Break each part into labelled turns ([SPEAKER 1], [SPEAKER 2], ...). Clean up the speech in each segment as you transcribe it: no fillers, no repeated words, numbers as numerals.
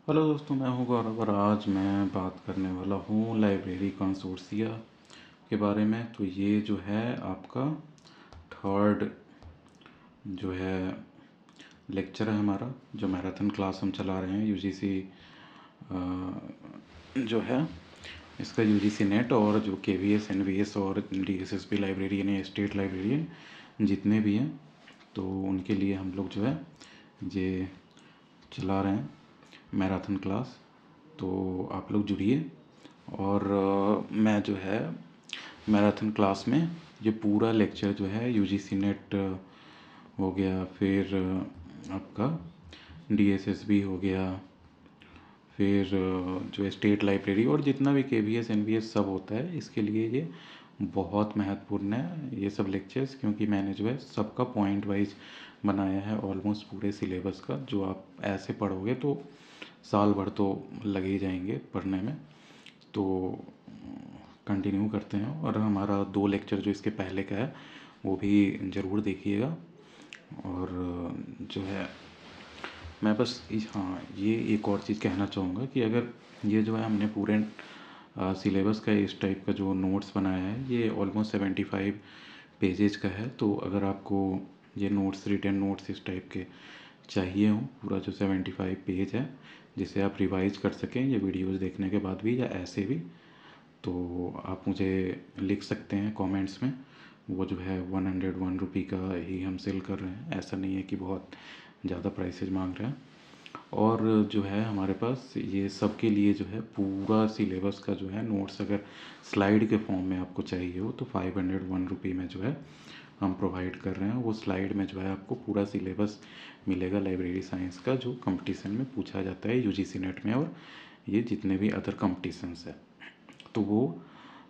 [SPEAKER 1] Hello दोस्तों, मैं हूं गौरव और आज मैं बात करने वाला हूं लाइब्रेरी कंसोर्शिया के बारे में। तो ये जो है आपका थर्ड जो है लेक्चर है हमारा, जो मैराथन क्लास हम चला रहे हैं यूजीसी जो है इसका यूजीसी नेट, और जो केवीएस एनवीएस और डीएसएसपी लाइब्रेरियन या स्टेट लाइब्रेरियन जितने भी हैं, तो उनके लिए हम लोग जो है ये चला रहे हैं मैराथन क्लास। तो आप लोग जुड़िए और मैं जो है मैराथन क्लास में ये पूरा लेक्चर जो है यूजीसी नेट हो गया, फिर आपका डीएसएसबी हो गया, फिर जो स्टेट लाइब्रेरी और जितना भी केवीएस एनवीएस सब होता है, इसके लिए ये बहुत महत्वपूर्ण है ये सब लेक्चर्स, क्योंकि मैंने जो है सबका पॉइंट वाइज बनाया है ऑलमोस्ट पूरे सिलेबस का। जो आप ऐसे पढ़ोगे तो साल भर तो लगे ही जाएंगे पढ़ने में। तो कंटिन्यू करते हैं, और हमारा 2 लेक्चर जो इसके पहले का है वो भी ज़रूर देखिएगा। और जो है मैं बस हाँ, ये एक और चीज़ कहना चाहूँगा कि अगर ये जो है हमने पूरे सिलेबस का इस टाइप का जो नोट्स बनाया है, ये ऑलमोस्ट 75 पेजेज का है। तो अगर आपको ये नोट्स, रिटन नोट्स इस टाइप के चाहिए हों, पूरा जो 75 पेज है, जिसे आप रिवाइज कर सकें ये वीडियोस देखने के बाद भी या ऐसे भी, तो आप मुझे लिख सकते हैं कमेंट्स में। वो जो है 101 रुपी का ही हम सेल कर रहे हैं, ऐसा नहीं है कि बहुत ज़्यादा प्राइसेज मांग रहे हैं। और जो है हमारे पास ये सब के लिए जो है पूरा सिलेबस का जो है नोट्स अगर स्लाइड के फॉर्म में आपको चाहिए हो तो 501 रुपी में जो है हम प्रोवाइड कर रहे हैं। वो स्लाइड में जो है आपको पूरा सिलेबस मिलेगा लाइब्रेरी साइंस का, जो कंपटीशन में पूछा जाता है यूजीसी नेट में और ये जितने भी अदर कंपटीशंस है। तो वो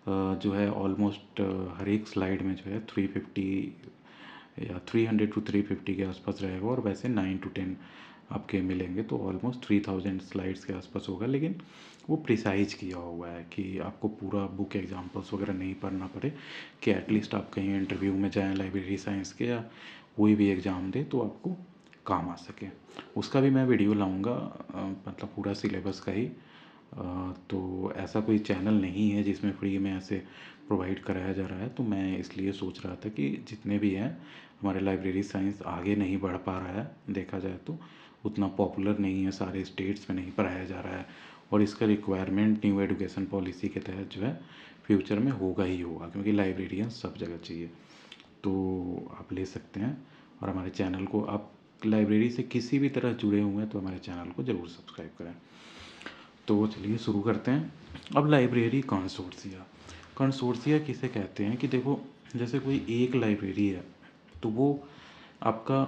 [SPEAKER 1] जो है ऑलमोस्ट हर एक स्लाइड में जो है 350 या 300 टू 350 के आसपास रहेगा, और वैसे 9 टू 10 आपके मिलेंगे, तो ऑलमोस्ट 3000 स्लाइड्स के आसपास होगा। लेकिन वो प्रिसाइज किया हुआ है कि आपको पूरा बुक एग्जाम्पल्स वगैरह नहीं पढ़ना पड़े, कि एटलीस्ट आप कहीं इंटरव्यू में जाएं लाइब्रेरी साइंस के या कोई भी एग्ज़ाम दे तो आपको काम आ सके। उसका भी मैं वीडियो लाऊंगा, मतलब पूरा सिलेबस का ही। तो ऐसा कोई चैनल नहीं है जिसमें फ्री में ऐसे प्रोवाइड कराया जा रहा है। तो मैं इसलिए सोच रहा था कि जितने भी हैं हमारे लाइब्रेरी साइंस आगे नहीं बढ़ पा रहा है, देखा जाए तो उतना पॉपुलर नहीं है, सारे स्टेट्स में नहीं पढ़ाया जा रहा है, और इसका रिक्वायरमेंट न्यू एजुकेशन पॉलिसी के तहत जो है फ्यूचर में होगा ही होगा, क्योंकि लाइब्रेरियन सब जगह चाहिए। तो आप ले सकते हैं, और हमारे चैनल को आप लाइब्रेरी से किसी भी तरह जुड़े हुए हैं तो हमारे चैनल को ज़रूर सब्सक्राइब करें। तो चलिए शुरू करते हैं। अब लाइब्रेरी कंसोर्शिया, कंसोर्शिया किसे कहते हैं कि देखो, जैसे कोई एक लाइब्रेरी है तो वो आपका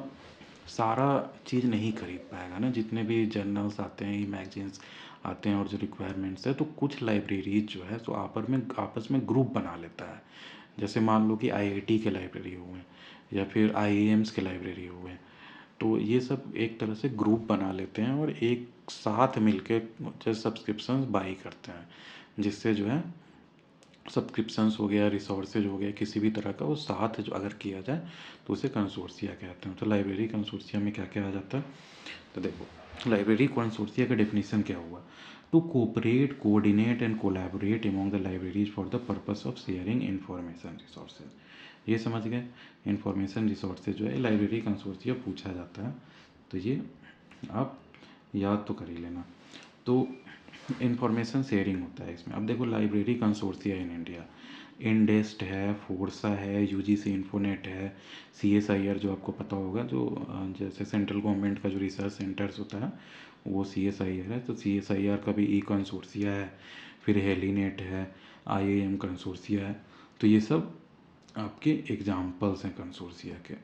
[SPEAKER 1] सारा चीज़ नहीं खरीद पाएगा ना, जितने भी जर्नल्स आते हैं, ई मैगजीन्स आते हैं और जो रिक्वायरमेंट्स है, तो कुछ लाइब्रेरीज जो है तो आपस में ग्रुप बना लेता है। जैसे मान लो कि आईआईटी के लाइब्रेरी हुए या फिर आईआईएम्स के लाइब्रेरी हुए, तो ये सब एक तरह से ग्रुप बना लेते हैं और एक साथ मिलके जैसे सब्सक्रिप्शंस बाई करते हैं, जिससे जो है सब्सक्रिप्शंस हो गया, रिसोर्सेज हो गया, किसी भी तरह का वो साथ जो अगर किया जाए तो उसे कंसोर्शिया कहते हैं। तो लाइब्रेरी कंसोर्शिया में क्या क्या आ जाता है, तो देखो लाइब्रेरी कंसोर्शिया का डेफिनेशन क्या हुआ। To cooperate, coordinate and collaborate among the libraries for the purpose of sharing information resources. ये समझ गए, इंफॉर्मेशन रिसोर्सेज जो है लाइब्रेरी कंसोर्शिया पूछा जाता है, तो ये आप याद तो कर ही लेना। तो इंफॉर्मेशन शेयरिंग होता है इसमें। अब देखो लाइब्रेरी कंसोर्शिया इन इंडिया, इंडेस्ट है, फोर्सा है, यूजीसी इन्फोनेट है, सीएसआईआर जो आपको पता होगा, जो जैसे सेंट्रल गवर्नमेंट का जो रिसर्च सेंटर्स होता है वो सीएसआईआर है। तो सीएसआईआर का भी ई कंसोर्शिया है, फिर हेलीनेट है, आईएएम कंसोर्शिया है। तो ये सब आपके एग्जाम्पल्स हैं कंसोर्शिया के।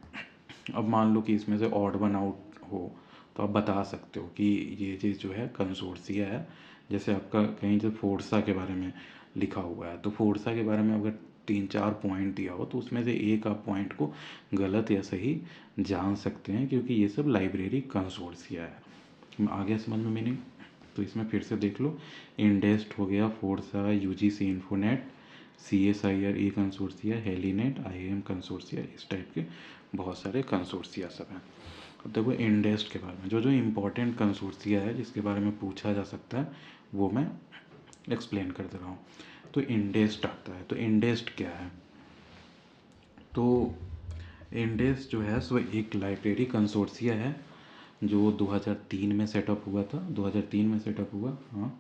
[SPEAKER 1] अब मान लो कि इसमें से ऑड वन आउट हो, तो आप बता सकते हो कि ये चीज़ जो है कंसोर्शिया है। जैसे आपका कहीं जो फोर्सा के बारे में लिखा हुआ है, तो फोर्सा के बारे में अगर 3-4 पॉइंट दिया हो तो उसमें से एक आप पॉइंट को गलत या सही जान सकते हैं, क्योंकि ये सब लाइब्रेरी कंसोर्शिया है। आ गया समझ में मीनिंग? तो इसमें फिर से देख लो, इंडेस्ट हो गया, फोर्सा, यूजीसी इन्फोनेट, सीएसआईआर ई कंसोर्शिया, हेलीनेट, आईएएम कंसोर्शिया, इस टाइप के बहुत सारे कंसोर्शिया सब हैं। अब देखो इंडेस्ट के बारे में जो जो इम्पोर्टेंट कंसोर्सिया है जिसके बारे में पूछा जा सकता है वो मैं एक्सप्लेन कर दे रहा हूँ। तो इंडेस्ट आता है, तो इंडेस्ट क्या है? तो इंडेस्ट जो है सो एक लाइब्रेरी कंसोर्सिया है जो 2003 में सेटअप हुआ था, 2003 में सेटअप हुआ। हाँ,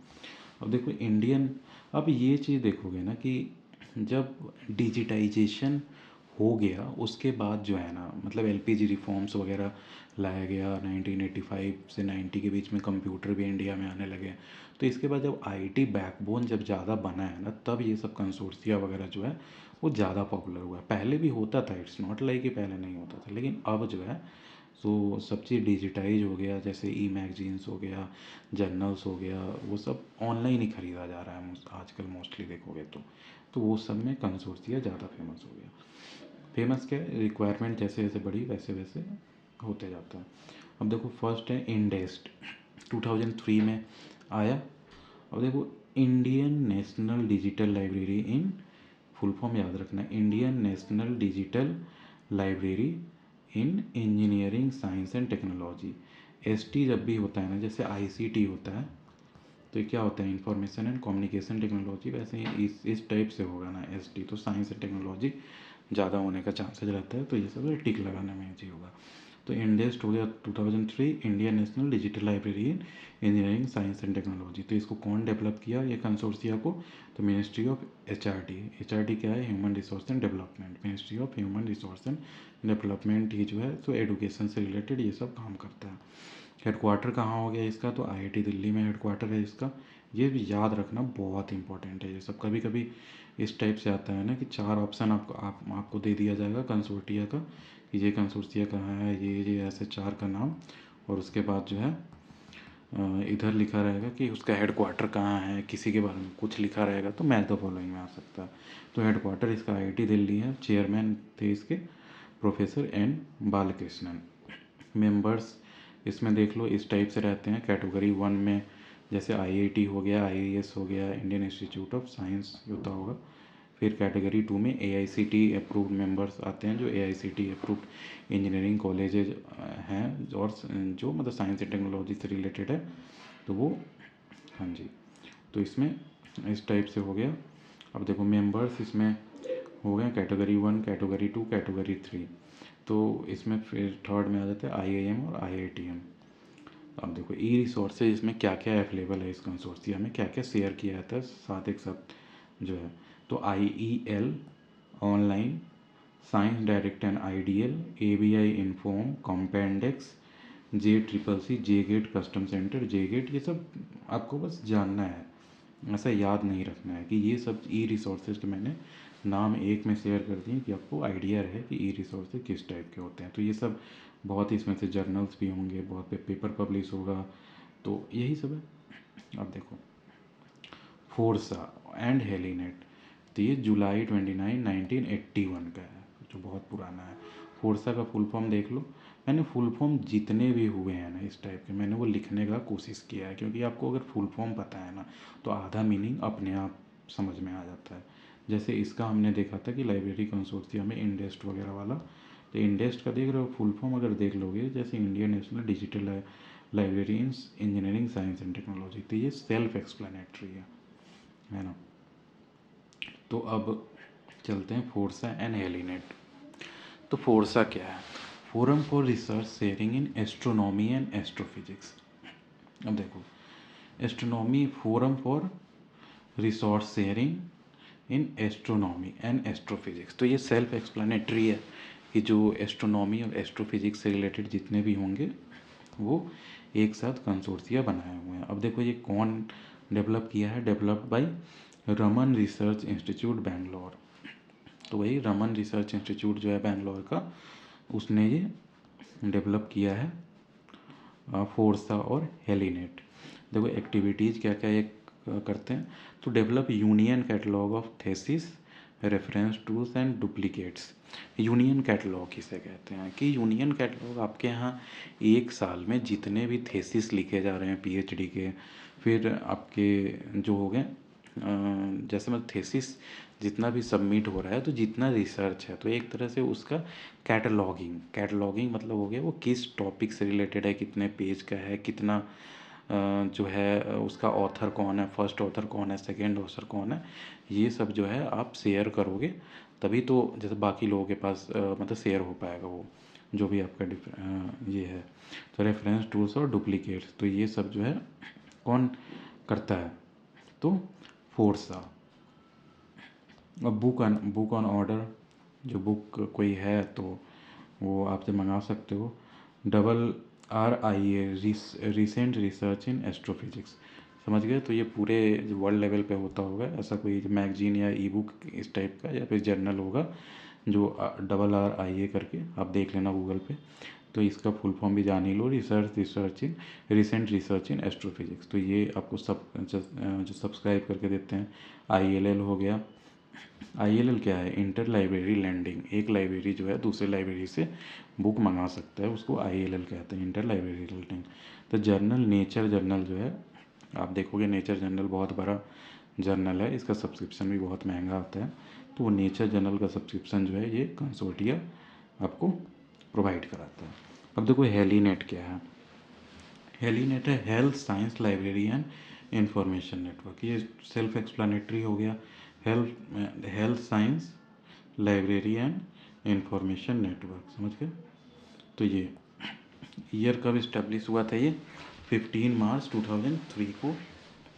[SPEAKER 1] अब देखो इंडियन, अब ये चीज़ देखोगे ना कि जब डिजिटाइजेशन हो गया उसके बाद जो है ना, मतलब एलपीजी रिफॉर्म्स वगैरह लाया गया 1985 से 90 के बीच में, कंप्यूटर भी इंडिया में आने लगे। तो इसके बाद जब आईटी बैकबोन जब ज़्यादा बना है ना, तब ये सब कंसोर्सिया वगैरह जो है वो ज़्यादा पॉपुलर हुआ है। पहले भी होता था, इट्स नॉट लाइक कि पहले नहीं होता था, लेकिन अब जो है सो सब चीज़ डिजिटाइज हो गया। जैसे ई मैगजीन्स हो गया, जर्नल्स हो गया, वो सब ऑनलाइन ही ख़रीदा जा रहा है आजकल मोस्टली देखोगे तो वो सब में कंसोर्सिया ज़्यादा फेमस हो गया। फेमस क्या है, रिक्वायरमेंट जैसे जैसे बढ़ी वैसे वैसे होते जाता है। अब देखो फर्स्ट है इंडेस्ट, 2003 में आया। अब देखो Indian national digital library in, full form याद रखना, Indian national digital library in engineering science and technology. ST जब भी होता है ना, जैसे आईसीटी होता है तो ये क्या होता है, इंफॉर्मेशन एंड कम्युनिकेशन टेक्नोलॉजी, वैसे ही इस टाइप से होगा ना एसटी, तो साइंस एंड टेक्नोलॉजी ज़्यादा होने का चांसेस रहता है, तो ये सब टिक लगाने में ईजी होगा। तो इंडेस्ट हो गया 2003, Indian national digital library in engineering science and technology. तो इसको कौन डेवलप किया ये कंसोर्सिया को? तो मिनिस्ट्री ऑफ एचआरडी। एचआरडी क्या है? Human resource and development. Ministry of human resource and development ही जो है तो एडुकेशन से रिलेटेड ये सब काम करता है। हेडक्वार्टर कहाँ हो गया इसका? तो आईआईटी दिल्ली में हेडक्वार्टर है इसका। ये भी याद रखना बहुत इंपॉर्टेंट है ये सब। कभी कभी इस टाइप से आता है ना कि 4 ऑप्शन आपको दे दिया जाएगा कंसोर्टिया का, कि ये कंसोर्टिया कहाँ है, ये ऐसे 4 का नाम, और उसके बाद जो है इधर लिखा रहेगा कि उसका हेडक्वार्टर कहाँ है, किसी के बारे में कुछ लिखा रहेगा तो मैच द फॉलोइंग में आ सकता है। तो हेडक्वार्टर इसका आईआईटी दिल्ली है। चेयरमैन थे इसके प्रोफेसर एन बालकृष्णन। मेंबर्स इसमें देख लो इस टाइप से रहते हैं। कैटेगरी 1 में जैसे आईआईटी हो गया, आईआईएस हो गया, इंडियन इंस्टीट्यूट ऑफ साइंस होता होगा। फिर कैटेगरी 2 में एआईसीटी अप्रूव्ड मेंबर्स आते हैं, जो एआईसीटी अप्रूव्ड इंजीनियरिंग कॉलेजेज हैं और जो मतलब साइंस एंड टेक्नोलॉजी से रिलेटेड है, तो वो, हाँ जी, तो इसमें इस टाइप से हो गया। अब देखो मेंबर्स इसमें हो गए कैटेगरी 1, कैटेगरी 2, कैटेगरी 3। तो इसमें फिर थर्ड में आ जाता है आईआईएम और आईआईटीएम। अब देखो ई रिसोर्सेज इसमें क्या क्या अवेलेबल है, इस कंसोर्सिया में क्या क्या शेयर किया जाता है साथ एक साथ जो है। तो IEL online, science direct and IDL, ABI inform, Compendex, JCCC, J gate custom centre, J gate, ये सब आपको बस जानना है, ऐसा याद नहीं रखना है कि ये सब ई रिसोर्सेज के मैंने नाम एक में शेयर कर दिए कि आपको आइडिया रहे कि ई रिसोर्सेज किस टाइप के होते हैं। तो ये सब बहुत ही, इसमें से जर्नल्स भी होंगे, बहुत पे पेपर पब्लिश होगा, तो यही सब है। अब देखो फोर्सा एंड हेलीनेट, तो ये जुलाई 29, 1981 का है, जो बहुत पुराना है। फोर्सा का फुल फॉर्म देख लो। मैंने फुल फॉर्म जितने भी हुए हैं ना इस टाइप के, मैंने वो लिखने का कोशिश किया है, क्योंकि आपको अगर फुल फॉर्म पता है ना तो आधा मीनिंग अपने आप समझ में आ जाता है। जैसे इसका हमने देखा था कि लाइब्रेरी कंसोर्टियम में इंडेस्ट वगैरह वाला, तो इंडेस्ट का देख रहे हो फुल फॉर्म अगर देख लोगे, जैसे Indian national digital library in engineering science and technology, तो ये सेल्फ एक्सप्लेनेटरी है ना। तो अब चलते हैं फोर्सा एंड हेलीनेट। तो फोर्सा क्या है? Forum for research sharing in astronomy and astrophysics. अब देखो astronomy, forum for resource sharing in astronomy and astrophysics, तो ये सेल्फ एक्सप्लेनेटरी है कि जो एस्ट्रोनॉमी और एस्ट्रोफिजिक्स से रिलेटेड जितने भी होंगे वो एक साथ कंसोर्सिया बनाए हुए हैं। अब देखो ये कौन डेवलप किया है? Developed by Raman research institute Bangalore. तो वही रमन रिसर्च इंस्टीट्यूट जो है बैंगलोर का, उसने ये डेवलप किया है फोर्सा और हेलीनेट। देखो एक्टिविटीज़ क्या क्या ये करते हैं। तो develop union catalogue of thesis, reference tools and duplicates. Union catalogue किसे कहते हैं? कि यूनियन कैटलॉग आपके यहाँ एक साल में जितने भी थेसिस लिखे जा रहे हैं PhD के, फिर आपके जो हो गए जैसे मतलब थेसिस जितना भी सबमिट हो रहा है, तो जितना रिसर्च है, तो एक तरह से उसका कैटलॉगिंग मतलब हो गया वो किस टॉपिक से रिलेटेड है, कितने पेज का है, कितना जो है उसका ऑथर कौन है, फर्स्ट ऑथर कौन है, सेकंड ऑथर कौन है, ये सब जो है आप शेयर करोगे तभी तो जैसे बाकी लोगों के पास मतलब शेयर हो पाएगा वो जो भी आपका ये है। तो रेफरेंस टूल्स और डुप्लीकेट्स, तो ये सब जो है कौन करता है, तो फोर्सा। अब बुक ऑन ऑर्डर, जो बुक कोई है तो वो आपसे मंगा सकते हो। RRIA, रिसेंट रिसर्च इन एस्ट्रोफिजिक्स, समझ गए। तो ये पूरे वर्ल्ड लेवल पे होता होगा ऐसा कोई मैगजीन या ई बुक इस टाइप का, या फिर जर्नल होगा जो RRIA करके आप देख लेना गूगल पे। तो इसका फुल फॉर्म भी जान ही लो, रिसेंट रिसर्च इन एस्ट्रोफिजिक्स। तो ये आपको सब जो सब्सक्राइब करके देते हैं। ILL हो गया। ILL क्या है, इंटर लाइब्रेरी लैंडिंग, एक लाइब्रेरी जो है दूसरे लाइब्रेरी से बुक मंगा सकता है, उसको ILL कहते हैं, इंटर लाइब्रेरी लैंडिंग। तो जर्नल, नेचर जर्नल जो है, आप देखोगे नेचर जर्नल बहुत बड़ा जर्नल है, इसका सब्सक्रिप्शन भी बहुत महंगा आता है। तो वो नेचर जर्नल का सब्सक्रिप्शन जो है ये कंसोर्टिया आपको प्रोवाइड कराता है। अब देखो हेलीनेट क्या है। हेलीनेट है health science library and information network, ये सेल्फ एक्सप्लानेटरी हो गया। Health science library and information network, समझ गए। तो ये ईयर कब इस्टेब्लिश हुआ था, ये 15 मार्च 2003 को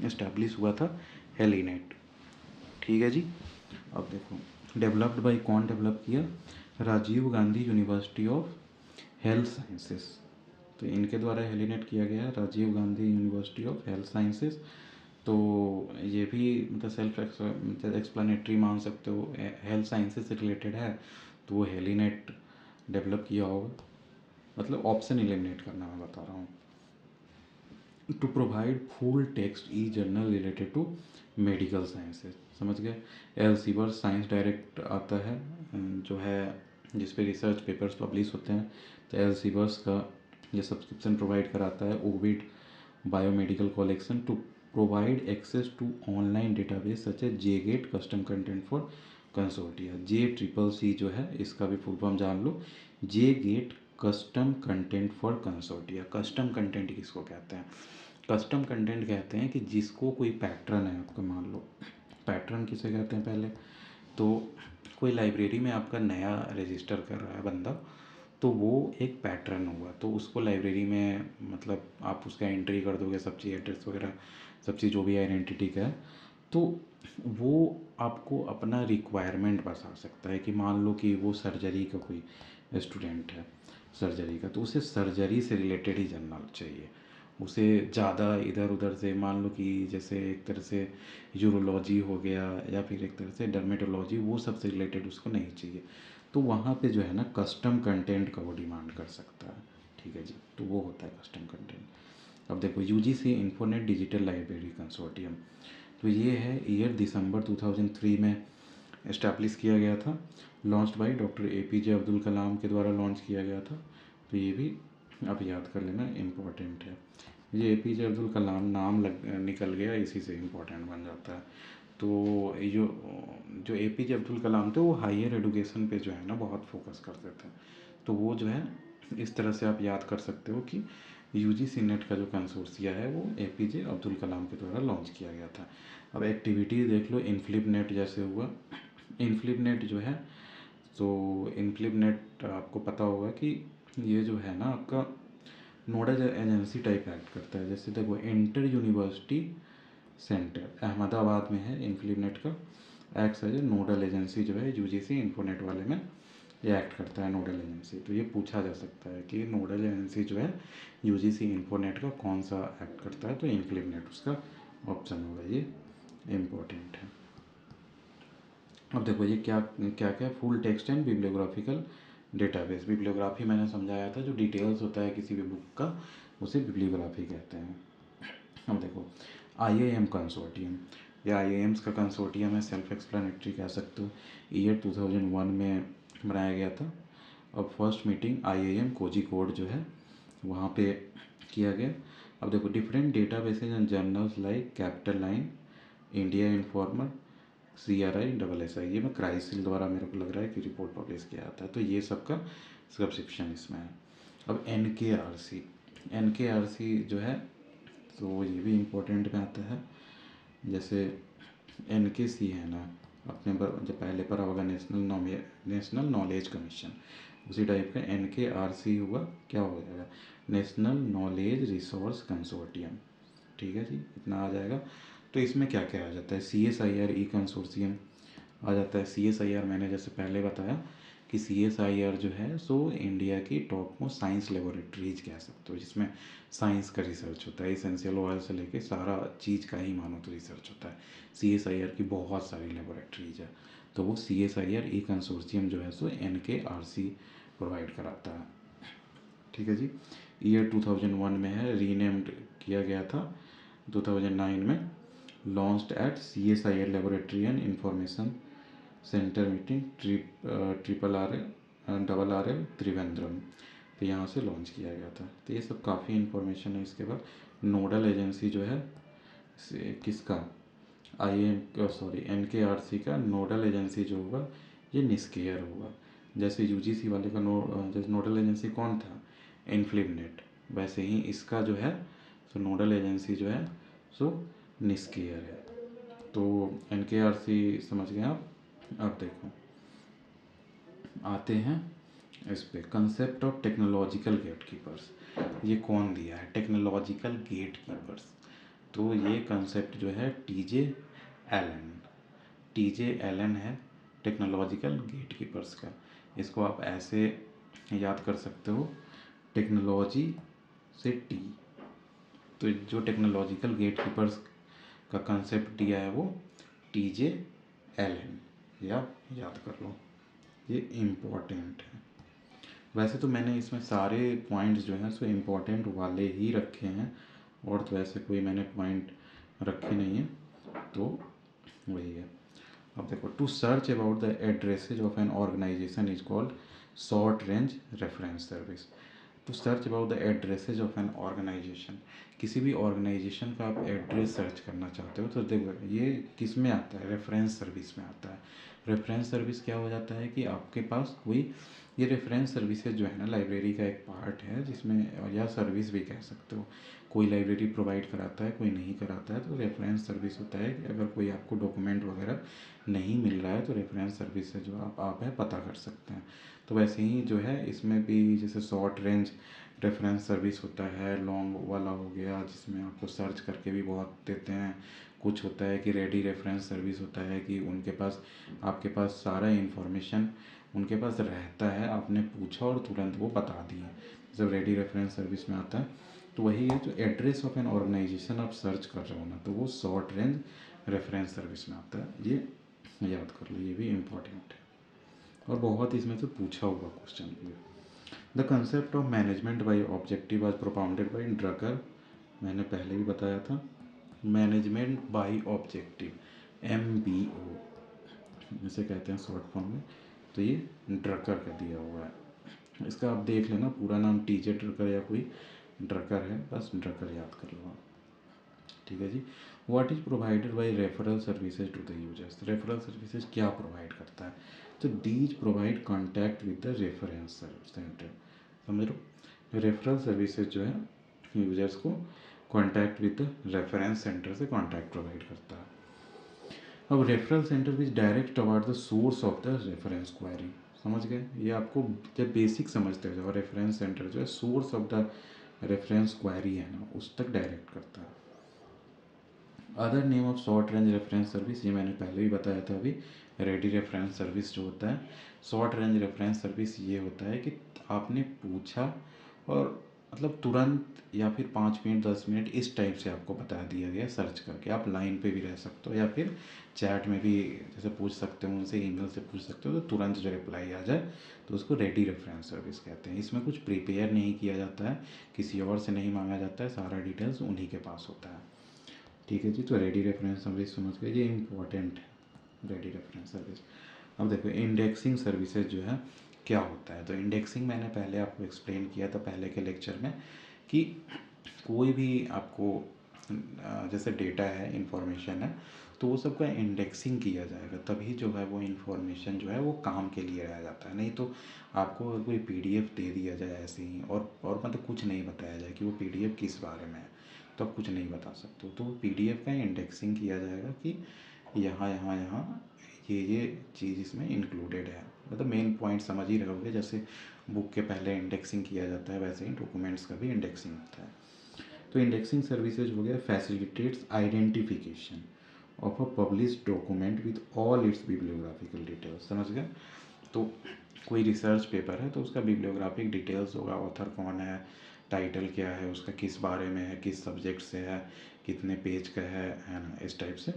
[SPEAKER 1] इस्टेब्लिश हुआ था हेलीनेट। ठीक है जी। अब देखो डेवलप्ड बाय कौन डेवलप किया, Rajiv Gandhi University of Health Sciences, तो इनके द्वारा हेलीनेट किया गया, Rajiv Gandhi University of Health Sciences. तो ये भी मतलब सेल्फ एक्सप्लेनेटरी मान सकते हो, हेल्थ साइंसेस से रिलेटेड है, तो वो हेलीनेट डेवलप किया होगा। मतलब ऑप्शन एलिमिनेट करना मैं बता रहा हूँ। To provide full text e journal related to medical sciences, समझ गए। एल्सेवियर साइंस डायरेक्ट आता है जो है जिस पे रिसर्च पेपर्स पब्लिश होते हैं। तो एल्सेवियर्स का ये सब्सक्रिप्शन प्रोवाइड कराता है। Ovid biomedical collection to provide access to online database such as J Gate custom content for consortia. JCCC जो है इसका भी फुल फॉर्म जान लो, J Gate custom content for consortia. Custom content किसको कहते हैं, कस्टम कंटेंट कहते हैं कि जिसको कोई पैटर्न है आपका, मान लो पैटर्न किसे कहते हैं पहले, तो कोई लाइब्रेरी में आपका नया रजिस्टर कर रहा है बंदा, तो वो एक पैटर्न हुआ, तो उसको लाइब्रेरी में मतलब आप उसका एंट्री कर दोगे सब चीज़, एड्रेस वगैरह सब चीज़ जो भी आइडेंटिटी का है, तो वो आपको अपना रिक्वायरमेंट बता सकता है कि मान लो कि वो सर्जरी का कोई स्टूडेंट है, सर्जरी का, तो उसे सर्जरी से रिलेटेड ही जर्नल चाहिए। उसे ज़्यादा इधर उधर से, मान लो कि जैसे एक तरह से यूरोलॉजी हो गया या फिर एक तरह से डर्मेटोलॉजी, वो सब से रिलेटेड उसको नहीं चाहिए, तो वहाँ पे जो है ना कस्टम कंटेंट का वो डिमांड कर सकता है। ठीक है जी, तो वो होता है कस्टम कंटेंट। अब देखो UGC इन्फोनेट डिजिटल लाइब्रेरी कंसोर्टियम, तो ये है ईयर दिसंबर 2003 में इस्टेब्लिश किया गया था। Launched by doctor APJ Abdul Kalam के द्वारा लॉन्च किया गया था। तो ये भी आप याद कर लेना, इम्पोर्टेंट है। ये APJ अब्दुल कलाम नाम निकल गया, इसी से इम्पोर्टेंट बन जाता है। तो ये जो APJ अब्दुल कलाम थे वो हायर एजुकेशन पे जो है ना बहुत फोकस करते थे, तो वो जो है इस तरह से आप याद कर सकते हो कि UGC नेट का जो कंसोर्सिया है वो APJ अब्दुल कलाम के द्वारा लॉन्च किया गया था। अब एक्टिविटीज़ देख लो, इनफ्लिप नेट जैसे हुआ, इनफ्लिप नेट जो है, तो इनफ्लिप नेट आपको पता होगा कि ये जो है ना आपका नोडल एजेंसी टाइप एक्ट करता है। जैसे देखो इंटर यूनिवर्सिटी सेंटर अहमदाबाद में है, इन्फ्लिनेट का एक्ट है, नोडल एजेंसी जो है UGC इन्फोनेट वाले में ये एक्ट करता है, नोडल एजेंसी। तो ये पूछा जा सकता है कि नोडल एजेंसी जो है UGC इन्फोनेट का कौन सा एक्ट करता है, तो इन्फ्लिनेट उसका ऑप्शन होगा, ये इम्पोर्टेंट है। अब देखो ये क्या क्या क्या, full text and bibliographical database. Bibliography मैंने समझाया था, जो डिटेल्स होता है किसी भी बुक का, उसे बिब्लियोग्राफी कहते हैं। अब देखो IIM कंसोर्टियम, या IIMs का कंसोर्टियम है, सेल्फ एक्सप्लेनेटरी कह सकते हो। ईयर 2001 में बनाया गया था। अब फर्स्ट मीटिंग IIM कोझिकोड जो है वहाँ पे किया गया। अब देखो different data bases and journals like capital line, India informer, CRISSI, ये मैं क्राइसिल द्वारा मेरे को लग रहा है कि रिपोर्ट पब्लिश किया जाता है। तो ये सबका सब्सक्रिप्शन इसमें है। अब NKRC जो है तो ये भी इम्पोर्टेंट में आता है। जैसे NKC है ना, अपने जो पहले पढ़ा होगा नेशनल नॉलेज कमीशन, उसी टाइप का NKRC हुआ, क्या हो जाएगा, नेशनल नॉलेज रिसोर्स कंसोर्टियम। ठीक है जी, इतना आ जाएगा। तो इसमें क्या क्या आ जाता है, CSIR ई कंसोर्शियम आ जाता है। CSIR मैंने जैसे पहले बताया कि CSIR जो है सो इंडिया की टॉप मोस्ट साइंस लेबोरेटरीज कह सकते हो, जिसमें साइंस का रिसर्च होता है, इसेंशियल ऑयल से लेके सारा चीज़ का ही मानो तो रिसर्च होता है। CSIR की बहुत सारी लेबोरेटरीज है, तो वो CSIR ई कंसोर्शियम जो है सो NKRC प्रोवाइड कराता है। ठीक है जी। ईयर 2001 में है, रीनेम्ड किया गया था 2009 में। Launched at CSIR laboratory and information centre meeting RRL Trivandrum, तो यहाँ से लॉन्च किया गया था। तो ये सब काफ़ी इन्फॉर्मेशन है। इसके बाद नोडल एजेंसी जो है किसका, NKRC का नोडल एजेंसी जो होगा ये निस्केयर होगा। जैसे UGC वाले का जैसे नोडल एजेंसी कौन था, इन्फ्लिबनेट, वैसे ही इसका जो है सो नोडल एजेंसी जो है सो निस्केयर है। तो NKRC समझ गए आप। अब देखो आते हैं इस पे, concept of technological gatekeepers. ये कौन दिया है, टेक्नोलॉजिकल गेट कीपर्स। तो ये कंसेप्ट जो है टीजे एलन है टेक्नोलॉजिकल गेट कीपर्स का। इसको आप ऐसे याद कर सकते हो, टेक्नोलॉजी से टी। तो जो टेक्नोलॉजिकल गेट कीपर्स का कंसेप्ट दिया है वो टीजे एलन, या याद कर लो, ये इम्पोर्टेंट है। वैसे तो मैंने इसमें सारे पॉइंट्स जो हैं सो इम्पोर्टेंट वाले ही रखे हैं, और तो ऐसे कोई मैंने पॉइंट रखे नहीं है, तो वही है। अब देखो, to search about the addresses of an organisation is called short range reference service. To search about the addresses of an organisation, किसी भी ऑर्गेनाइजेशन का आप एड्रेस सर्च करना चाहते हो तो देखो ये किस में आता है, रेफरेंस सर्विस में आता है। रेफरेंस सर्विस क्या हो जाता है कि आपके पास कोई, ये रेफरेंस सर्विसेज जो है ना लाइब्रेरी का एक पार्ट है, जिसमें या सर्विस भी कह सकते हो। कोई लाइब्रेरी प्रोवाइड कराता है, कोई नहीं कराता है। तो रेफरेंस सर्विस होता है कि अगर कोई आपको डॉक्यूमेंट वगैरह नहीं मिल रहा है तो रेफरेंस सर्विस से जो आप है पता कर सकते हैं। तो वैसे ही जो है इसमें भी, जैसे शॉर्ट रेंज रेफरेंस सर्विस होता है, लॉन्ग वाला हो गया जिसमें आपको सर्च करके भी बहुत देते हैं। कुछ होता है कि रेडी रेफरेंस सर्विस होता है कि उनके पास, आपके पास सारा इन्फॉर्मेशन उनके पास रहता है, आपने पूछा और तुरंत वो बता दिए। जब रेडी रेफरेंस सर्विस में आता है तो वही है, जो एड्रेस ऑफ एन ऑर्गेनाइजेशन आप सर्च कर रहे हो ना, तो वो शॉर्ट रेंज रेफरेंस सर्विस में आता है। ये याद कर लो, ये भी इम्पोर्टेंट है और बहुत इसमें से पूछा हुआ क्वेश्चन भी है। The concept of management by objective आज प्रोपाउंडेड बाई ड्रकर, मैंने पहले भी बताया था। मैनेजमेंट बाई ऑब्जेक्टिव, MBO इसे कहते हैं शॉर्ट फॉर्म में। तो ये ड्रकर का दिया हुआ है, इसका आप देख लेना पूरा नाम TJ ड्रकर या कोई ड्रकर है, बस ड्रकर याद कर लो आप। ठीक है जी। What is provided by referral services to the users, referral services क्या प्रोवाइड करता है, तो these provide contact with the reference centre. समझ लो, रेफरल सर्विसेज जो है यूजर्स को contact with the reference centre से कॉन्टैक्ट प्रोवाइड करता है। अब referral centre which direct toward the source of the reference query, समझ गए। ये आपको जब बेसिक समझते हो, जब रेफरेंस सेंटर जो है source of the reference query है ना, उस तक डायरेक्ट करता है। Other name of short range reference service, ये मैंने पहले भी बताया था अभी, रेडी रेफरेंस सर्विस जो होता है। शॉर्ट रेंज रेफरेंस सर्विस ये होता है कि आपने पूछा और मतलब तुरंत या फिर 5 मिनट 10 मिनट इस टाइप से आपको बता दिया गया सर्च करके। आप लाइन पे भी रह सकते हो या फिर चैट में भी जैसे पूछ सकते हो उनसे, ईमेल से पूछ सकते हो, तो तुरंत जो रिप्लाई आ जाए तो उसको रेडी रेफरेंस सर्विस कहते हैं। इसमें कुछ प्रिपेयर नहीं किया जाता है, किसी और से नहीं मांगा जाता है, सारा डिटेल्स उन्हीं के पास होता है। ठीक है जी। तो रेडी रेफरेंस सर्विस समझ गए, ये इंपॉर्टेंट है रेडी रेफरेंस सर्विस। अब देखो इंडेक्सिंग सर्विसेज जो है क्या होता है, तो इंडेक्सिंग मैंने पहले आपको एक्सप्लेन किया था पहले के लेक्चर में कि कोई भी आपको जैसे डेटा है, इंफॉर्मेशन है, तो वो सबका इंडेक्सिंग किया जाएगा, तभी जो है वो इन्फॉर्मेशन जो है वो काम के लिए रह जाता है। नहीं तो आपको अगर कोई पीडीएफ दे दिया जाए ऐसे ही और मतलब कुछ नहीं बताया जाए कि वो पीडीएफ किस बारे में है, तो आप कुछ नहीं बता सकते हो। तो पीडीएफ का इंडेक्सिंग किया जाएगा कि यहाँ यहाँ यहाँ ये चीज़ इसमें इंक्लूडेड है, मतलब मेन पॉइंट समझ ही रहोगे। जैसे बुक के पहले इंडेक्सिंग किया जाता है, वैसे ही डॉक्यूमेंट्स का भी इंडेक्सिंग होता है। तो इंडेक्सिंग सर्विसेज हो गया facilitates identification of a published document with all its bibliographical details. समझ गए? तो कोई रिसर्च पेपर है तो उसका बिब्लियोग्राफिक डिटेल्स होगा, ऑथर कौन है, टाइटल क्या है उसका, किस बारे में है, किस सब्जेक्ट से है, कितने पेज का है ना, इस टाइप से।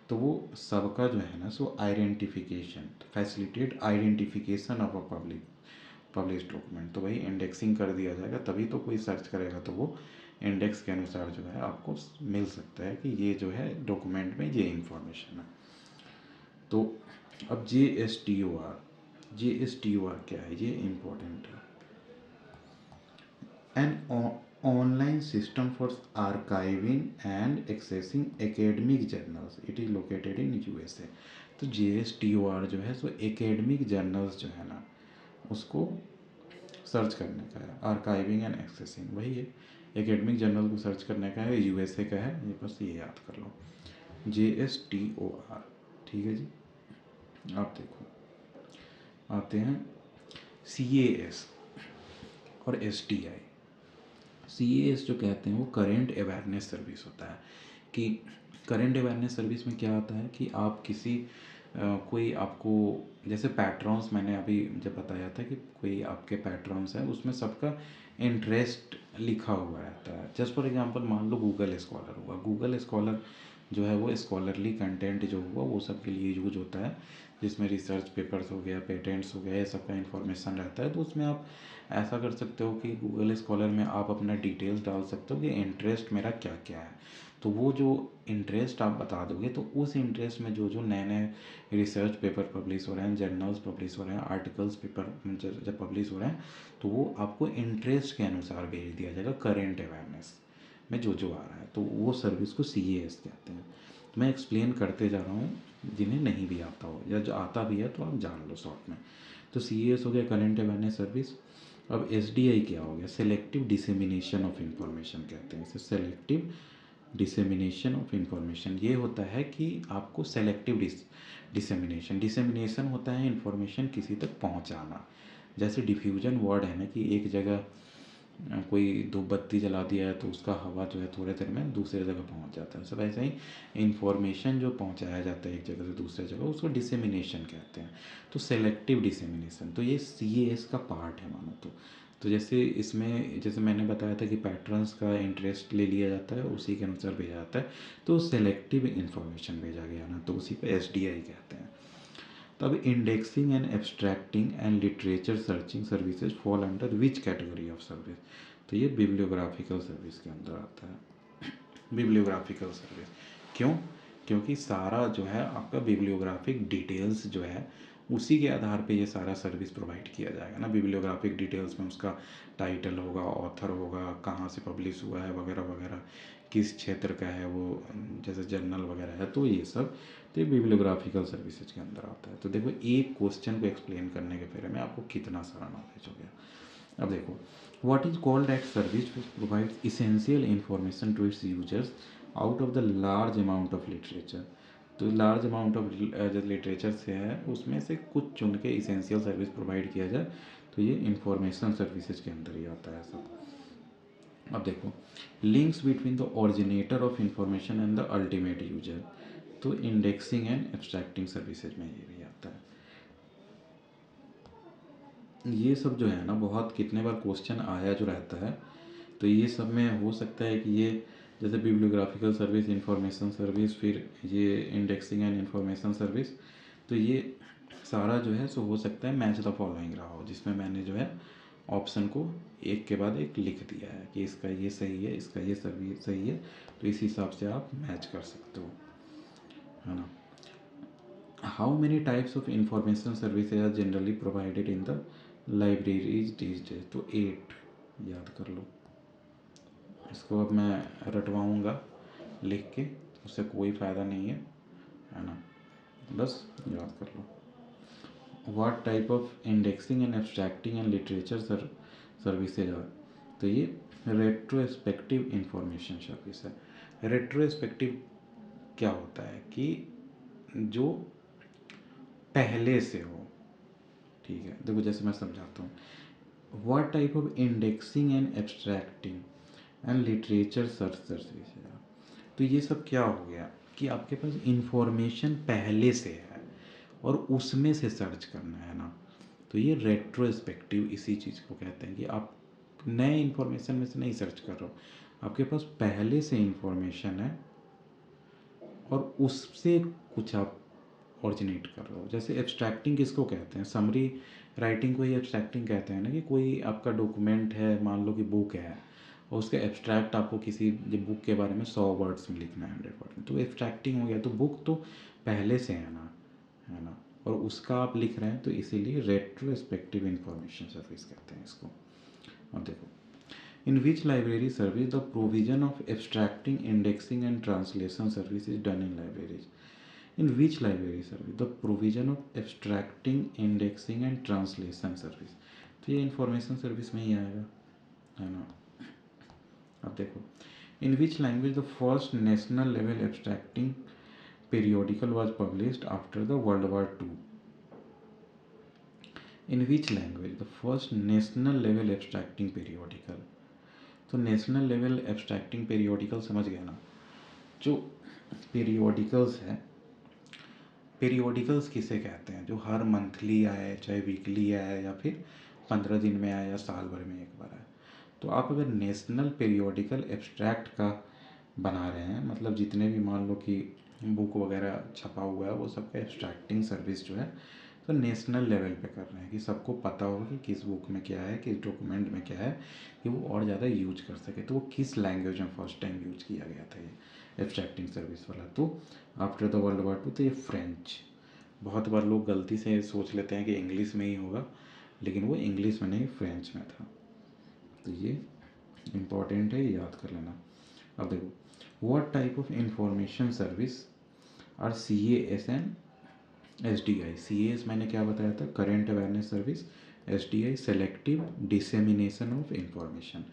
[SPEAKER 1] तो वो सबका जो है ना so identification, facilitate identification of a publish document. तो भाई इंडेक्सिंग कर दिया जाएगा, तभी तो कोई सर्च करेगा तो वो इंडेक्स के अनुसार जो है आपको मिल सकता है कि ये जो है डॉक्यूमेंट में ये इंफॉर्मेशन है। तो अब J S T O R क्या है, ये इम्पोर्टेंट है। An online system for archiving and accessing academic journals, it is located in USA. तो J S T O R जो है सो एकेडमिक जर्नल्स जो है ना उसको सर्च करने का है, आर्काइविंग एंड एक्सेसिंग वही है, एकेडमिक जर्नल को सर्च करने का है, यूएसए का है, ये बस ये याद कर लो, J S T O R. ठीक है जी। आप देखो आते हैं CAS और STI। CAS जो कहते हैं वो करेंट अवेयरनेस सर्विस होता है। कि करेंट अवेयरनेस सर्विस में क्या होता है कि आप किसी कोई आपको, जैसे पैट्रॉन्स मैंने अभी जब बताया था कि कोई आपके पैट्रॉन्स हैं उसमें सबका इंटरेस्ट लिखा हुआ रहता है। जस्ट फॉर एग्जांपल मान लो गूगल स्कॉलर हुआ, गूगल स्कॉलर जो है वो स्कॉलरली कंटेंट जो हुआ वो सब के लिए यूज होता है, जिसमें रिसर्च पेपर्स हो गया, पेटेंट्स हो गया, ये सब का इन्फॉर्मेशन रहता है। तो उसमें आप ऐसा कर सकते हो कि गूगल स्कॉलर में आप अपना डिटेल्स डाल सकते हो कि इंटरेस्ट मेरा क्या क्या है। तो वो जो इंटरेस्ट आप बता दोगे तो उस इंटरेस्ट में जो जो नए नए रिसर्च पेपर पब्लिश हो रहे हैं, जर्नल्स पब्लिश हो रहे हैं, आर्टिकल्स पेपर जब पब्लिश हो रहे हैं तो वो आपको इंटरेस्ट के अनुसार भेज दिया जाएगा करेंट अवेयरनेस में जो जो आ रहा है। तो वो सर्विस को CAS कहते हैं। मैं एक्सप्लेन करते जा रहा हूँ जिन्हें नहीं भी आता हो, या जो आता भी है तो आप जान लो शॉर्ट में। तो CAS हो गया करेंट अवेयरनेस सर्विस। अब SDI क्या हो गया, सेलेक्टिव डिसेमिनेशन ऑफ इंफॉर्मेशन कहते हैं इसे, सेलेक्टिव डिसेमिनेशन ऑफ इंफॉर्मेशन। ये होता है कि आपको सेलेक्टिव डिसेमिनेशन, डिसेमिनेशन होता है इंफॉर्मेशन किसी तक पहुंचाना। जैसे डिफ्यूजन वर्ड है ना कि एक जगह कोई धूप बत्ती जला दिया है तो उसका हवा जो है थोड़े देर में दूसरे जगह पहुंच जाता है, सब ऐसे ही इंफॉर्मेशन जो पहुंचाया जाता है एक जगह से दूसरे जगह उसको डिसेमिनेशन कहते हैं। तो सेलेक्टिव डिसेमिनेशन, तो ये CAS का पार्ट है मानो तो जैसे इसमें जैसे मैंने बताया था कि पैटर्न्स का इंटरेस्ट ले लिया जाता है, उसी के अनुसार भेजा जाता है। तो सेलेक्टिव इन्फॉर्मेशन भेजा गया ना, तो उसी पे SDI कहते हैं। तब indexing and abstracting and literature searching services fall under which category of service. तो ये बिब्लियोग्राफिकल सर्विस के अंदर आता है। बिब्लियोग्राफिकल सर्विस क्यों? क्योंकि सारा जो है आपका बिब्लियोग्राफिक डिटेल्स जो है उसी के आधार पे ये सारा सर्विस प्रोवाइड किया जाएगा ना। बिब्लियोग्राफिक डिटेल्स में उसका टाइटल होगा, ऑथर होगा, कहाँ से पब्लिश हुआ है वगैरह वगैरह, किस क्षेत्र का है वो, जैसे जर्नल वगैरह है, तो ये सब तो ये बिब्लियोग्राफिकल सर्विसेज के अंदर आता है। तो देखो एक क्वेश्चन को एक्सप्लेन करने के फेरे में आपको कितना सारा नॉलेज हो गया। अब देखो what is called that service which provides essential information to its users out of the large amount of literature. तो लार्ज अमाउंट ऑफ जो लिटरेचर से है उसमें से कुछ चुन के इसेंशियल सर्विस प्रोवाइड किया जाए, तो ये इंफॉर्मेशन सर्विसेज के अंदर ही आता है सब। अब देखो links between the originator of information and the ultimate user, तो इंडेक्सिंग एंड एब्स्ट्रैक्टिंग सर्विसेज में ये भी आता है। ये सब जो है ना बहुत कितने बार क्वेश्चन आया जो रहता है, तो ये सब में हो सकता है कि ये जैसे बिब्लियोग्राफिकल सर्विस, इंफॉर्मेशन सर्विस, फिर ये इंडेक्सिंग एंड इंफॉर्मेशन सर्विस, तो ये सारा जो है सो हो सकता है मैच द फॉलोइंग रहा हो, जिसमें मैंने जो है ऑप्शन को एक के बाद एक लिख दिया है कि इसका ये सही है, इसका ये सर्विस सही है, तो इस हिसाब से आप मैच कर सकते हो, है ना। How many types of information services are generally provided in the libraries these days, तो 8 याद कर लो। इसको अब मैं रटवाऊँगा लिख के, उससे कोई फ़ायदा नहीं है, है ना, बस याद कर लो। What type of indexing and abstracting and literature services are, तो ये रेट्रोस्पेक्टिव इंफॉर्मेशन सर्विस है। रेट्रोस्पेक्टिव क्या होता है कि जो पहले से हो, ठीक है, देखो जैसे मैं समझाता हूँ। What type of indexing and abstracting and literature search services, तो ये सब क्या हो गया कि आपके पास इंफॉर्मेशन पहले से है और उसमें से सर्च करना है ना, तो ये रेट्रोस्पेक्टिव इसी चीज़ को कहते हैं कि आप नए इंफॉर्मेशन में से नहीं सर्च कर रहे हो, आपके पास पहले से इंफॉर्मेशन है और उससे कुछ आप ऑरिजिनेट कर रहे हो। जैसे एब्स्ट्रैक्टिंग किसको कहते हैं, समरी राइटिंग को ही एब्स्ट्रैक्टिंग कहते हैं ना, कि कोई आपका डॉक्यूमेंट है, मान लो कि बुक है और उसका एब्स्ट्रैक्ट आपको किसी बुक के बारे में 100 वर्ड्स में लिखना है, 100 वर्ड में, तो एब्स्ट्रैक्टिंग हो गया। तो बुक तो पहले से है ना, और उसका आप लिख रहे हैं, तो इसीलिए रेट्रोस्पेक्टिव इंफॉर्मेशन सर्विस कहते हैं इसको। अब देखो, in which library service the provision of abstracting, indexing and translation service is done in libraries. In which library service the provision of abstracting, indexing and translation service, तो ये information service में ही आएगा, है ना। अब देखो, in which language the first national level abstracting periodical was published after the World War II. In which language the first national level abstracting periodical, तो national level abstracting periodical समझ गया ना। जो पीरियोडिकल्स है, पीरियोडिकल्स किसे कहते हैं, जो हर मंथली आए, चाहे वीकली आए या फिर 15 दिन में आए या साल भर में एक बार आए। तो आप अगर नेशनल पीरियोडिकल एब्स्ट्रैक्ट का बना रहे हैं, मतलब जितने भी मान लो कि बुक वगैरह छपा हुआ है, वो सबका एब्स्ट्रैक्टिंग सर्विस जो है तो नेशनल लेवल पे कर रहे हैं, कि सबको पता हो कि किस बुक में क्या है, किस डॉक्यूमेंट में क्या है, कि वो और ज़्यादा यूज कर सके। तो वो किस लैंग्वेज में फर्स्ट टाइम यूज किया गया था ये एब्स्ट्रैक्टिंग सर्विस वाला, तो आफ्टर द वर्ल्ड वार 2, तो ये फ्रेंच। बहुत बार लोग गलती से सोच लेते हैं कि इंग्लिश में ही होगा, लेकिन वो इंग्लिश में नहीं, फ्रेंच में था। तो ये इम्पॉर्टेंट है, याद कर लेना। अब देखो, what type of information service are CAS and SDI। CAS मैंने क्या बताया था, current awareness service. SDI selective dissemination of information.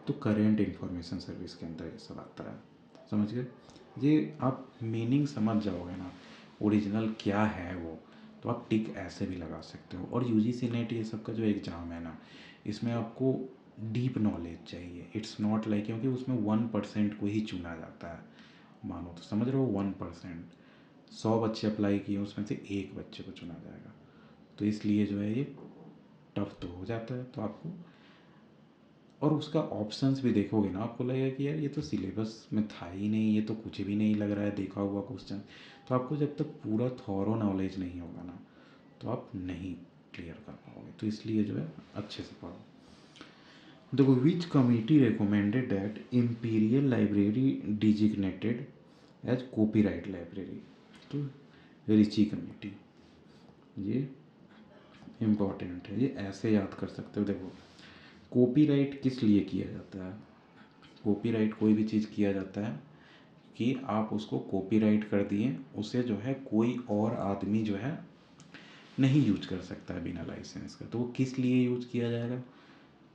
[SPEAKER 1] तो करेंट इंफॉर्मेशन सर्विस के अंदर ये सब आता है, समझ गए। ये आप मीनिंग समझ जाओगे ना, ओरिजिनल क्या है वो, तो आप टिक ऐसे भी लगा सकते हो। और UGC नेट ये सब का जो एग्ज़ाम है ना, इसमें आपको डीप नॉलेज चाहिए। इट्स नॉट लाइक, क्योंकि उसमें 1% को ही चुना जाता है, मानो तो समझ रहे हो, 1%। 100 बच्चे अप्लाई किए, उसमें से एक बच्चे को चुना जाएगा, तो इसलिए जो है ये टफ तो हो जाता है। तो आपको, और उसका ऑप्शंस भी देखोगे ना, आपको लगेगा कि यार ये तो सिलेबस में था ही नहीं, ये तो कुछ भी नहीं लग रहा है देखा हुआ क्वेश्चन। तो आपको जब तक पूरा थॉरो नॉलेज नहीं होगा ना, तो आप नहीं क्लियर कर पाओगे। तो इसलिए जो है अच्छे से पढ़ो। देखो, which committee recommended that imperial library designated as copyright library, तो रिची कमेटी, ये इम्पॉर्टेंट है, ये ऐसे याद कर सकते हो। देखो, कॉपीराइट किस लिए किया जाता है, कॉपीराइट कोई भी चीज़ किया जाता है कि आप उसको कॉपीराइट कर दिए, उसे जो है कोई और आदमी जो है नहीं यूज कर सकता है बिना लाइसेंस का। तो वो किस लिए यूज किया जाएगा,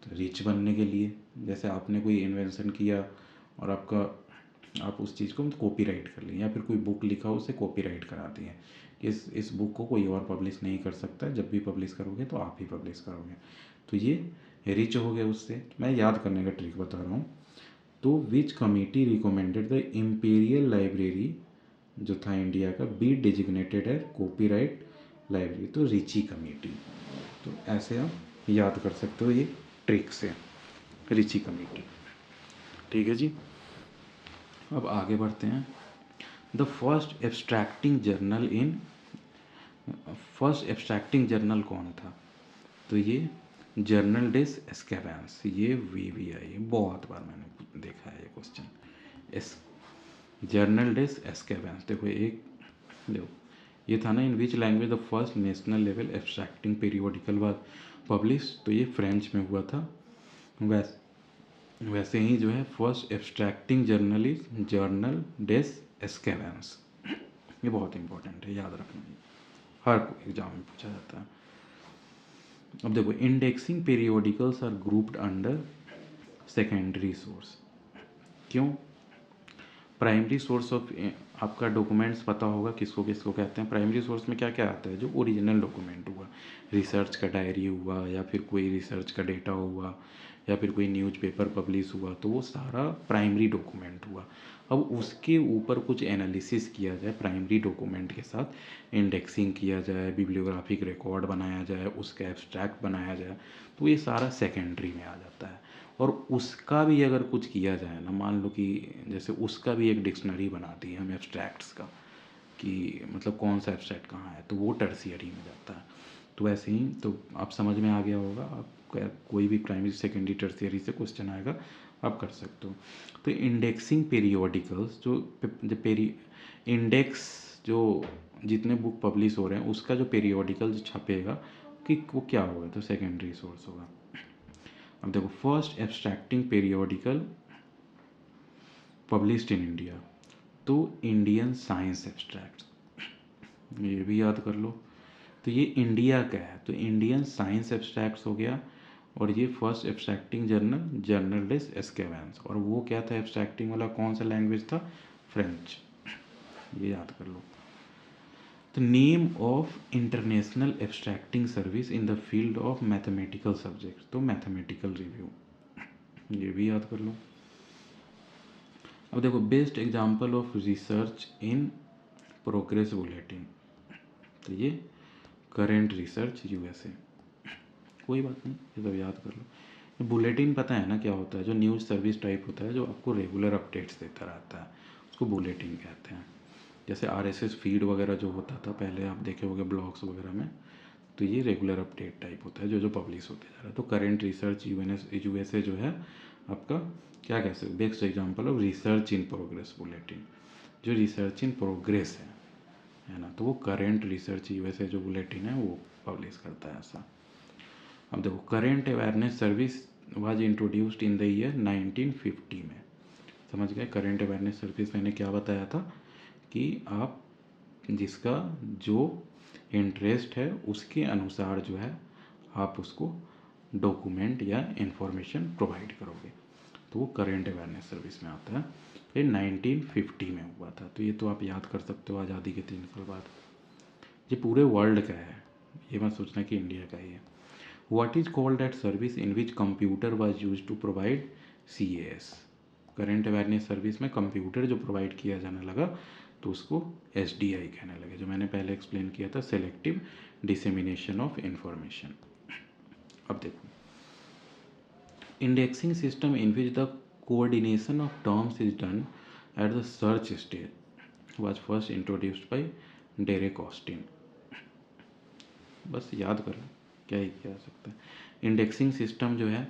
[SPEAKER 1] तो रिच बनने के लिए। जैसे आपने कोई इन्वेंशन किया और आप उस चीज़ को कॉपीराइट कर लिए, या फिर कोई बुक लिखा हो उसे कॉपीराइट करा दिए कि इस बुक को कोई और पब्लिश नहीं कर सकता, जब भी पब्लिश करोगे तो आप ही पब्लिश करोगे, तो ये रिच हो गया उससे। मैं याद करने का ट्रिक बता रहा हूँ। तो विच committee recommended the imperial library जो था इंडिया का बी डिजिग्नेटेड है कॉपीराइट लाइब्रेरी, तो रिची कमेटी। तो ऐसे आप याद कर सकते हो ये ट्रिक से, रिची कमेटी। ठीक है जी, अब आगे बढ़ते हैं। द फर्स्ट एब्स्ट्रैक्टिंग जर्नल कौन था, तो ये जर्नल डेस एस्केवेंस। ये VBI बहुत बार मैंने देखा है ये क्वेश्चन, एस जर्नल डेस एस्केवेंस। देखो ये था ना, in which language the first national level abstracting periodical was publish, तो ये फ्रेंच में हुआ था। वैसे ही जो है first एब्स्ट्रैक्टिंग journal is journal des एस्केवेंस। ये बहुत इंपॉर्टेंट है, याद रखना है, हर कोई एग्जाम में पूछा जाता है। अब देखो, indexing periodicals are grouped under secondary source. क्यों? प्राइमरी सोर्स ऑफ आपका डॉक्यूमेंट्स पता होगा किसको किसको कहते हैं। प्राइमरी सोर्स में क्या क्या आता है? जो ओरिजिनल डॉक्यूमेंट हुआ, रिसर्च का डायरी हुआ, या फिर कोई रिसर्च का डेटा हुआ, या फिर कोई न्यूज़पेपर पब्लिश हुआ, तो वो सारा प्राइमरी डॉक्यूमेंट हुआ। अब उसके ऊपर कुछ एनालिसिस किया जाए, प्राइमरी डॉक्यूमेंट के साथ इंडेक्सिंग किया जाए, बिब्लियोग्राफिक रिकॉर्ड बनाया जाए, उसका एब्स्ट्रैक्ट बनाया जाए, तो ये सारा सेकेंडरी में आ जाता है। और उसका भी अगर कुछ किया जाए ना, मान लो कि जैसे उसका भी एक डिक्शनरी बना दी हम एब्स्ट्रैक्ट्स का, कि मतलब कौन सा एब्स्ट्रैक्ट कहाँ है, तो वो टर्शियरी में जाता है। तो ऐसे ही तो आप समझ में आ गया होगा, आप कोई भी प्राइमरी सेकेंडरी टर्शियरी से क्वेश्चन आएगा आप कर सकते हो। तो इंडेक्सिंग पीरियोडिकल्स जो इंडेक्स जो जितने बुक पब्लिश हो रहे हैं उसका जो पीरियोडिकल जो छपेगा कि वो क्या होगा, तो सेकेंडरी सोर्स होगा। अब देखो, first abstracting periodical published in India, तो इंडियन साइंस एब्स्ट्रैक्ट, ये भी याद कर लो। तो ये इंडिया का है, तो इंडियन साइंस एब्स्ट्रैक्ट्स हो गया। और ये फर्स्ट एब्स्ट्रैक्टिंग जर्नल जर्नलिस एस्केवेंस, और वो क्या था एब्स्ट्रैक्टिंग वाला, कौन सा लैंग्वेज था? फ्रेंच, ये याद कर लो। The name of international abstracting service in the field of mathematical subject, तो मैथमेटिकल रिव्यू, ये भी याद कर लो। अब देखो, best example of research in progress bulletin, तो ये करेंट रिसर्च यूएसए, कोई बात नहीं, ये सब याद कर लो। बुलेटिन पता है ना क्या होता है? जो न्यूज़ सर्विस टाइप होता है, जो आपको रेगुलर अपडेट्स देता रहता है, उसको बुलेटिन कहते हैं। जैसे आरएसएस फीड वगैरह जो होता था पहले, आप देखे होंगे ब्लॉग्स वगैरह में, तो ये रेगुलर अपडेट टाइप होता है जो जो पब्लिश होते जा रहा है। तो करेंट रिसर्च यूएसए जो है आपका, क्या कह सकते, best example of research in progress bulletin, जो रिसर्च इन प्रोग्रेस है ना, तो वो करेंट रिसर्च यूएसए जो बुलेटिन है वो पब्लिश करता है ऐसा। अब देखो, current awareness service was introduced in the year 1950 में, समझ गए? करेंट अवेयरनेस सर्विस मैंने क्या बताया था कि आप जिसका जो इंटरेस्ट है उसके अनुसार जो है आप उसको डॉक्यूमेंट या इंफॉर्मेशन प्रोवाइड करोगे, तो वो करेंट अवेयरनेस सर्विस में आता है। ये 1950 में हुआ था, तो ये तो आप याद कर सकते हो, आज़ादी के 3 साल बाद। ये पूरे वर्ल्ड का है, ये मत सोचना कि इंडिया का ही है। What is called that service in which computer was use to provide CAS, current awareness service में कंप्यूटर जो प्रोवाइड किया जाने लगा तो उसको SDI कहने लगे, जो मैंने पहले एक्सप्लेन किया था, सेलेक्टिव डिसेमिनेशन ऑफ इंफॉर्मेशन। अब देखो, indexing system in which the coordination of terms is done at the search stage was first introduced by Derek Austin. बस याद कर लो, क्या ही किया जा सकता है। इंडेक्सिंग सिस्टम जो है,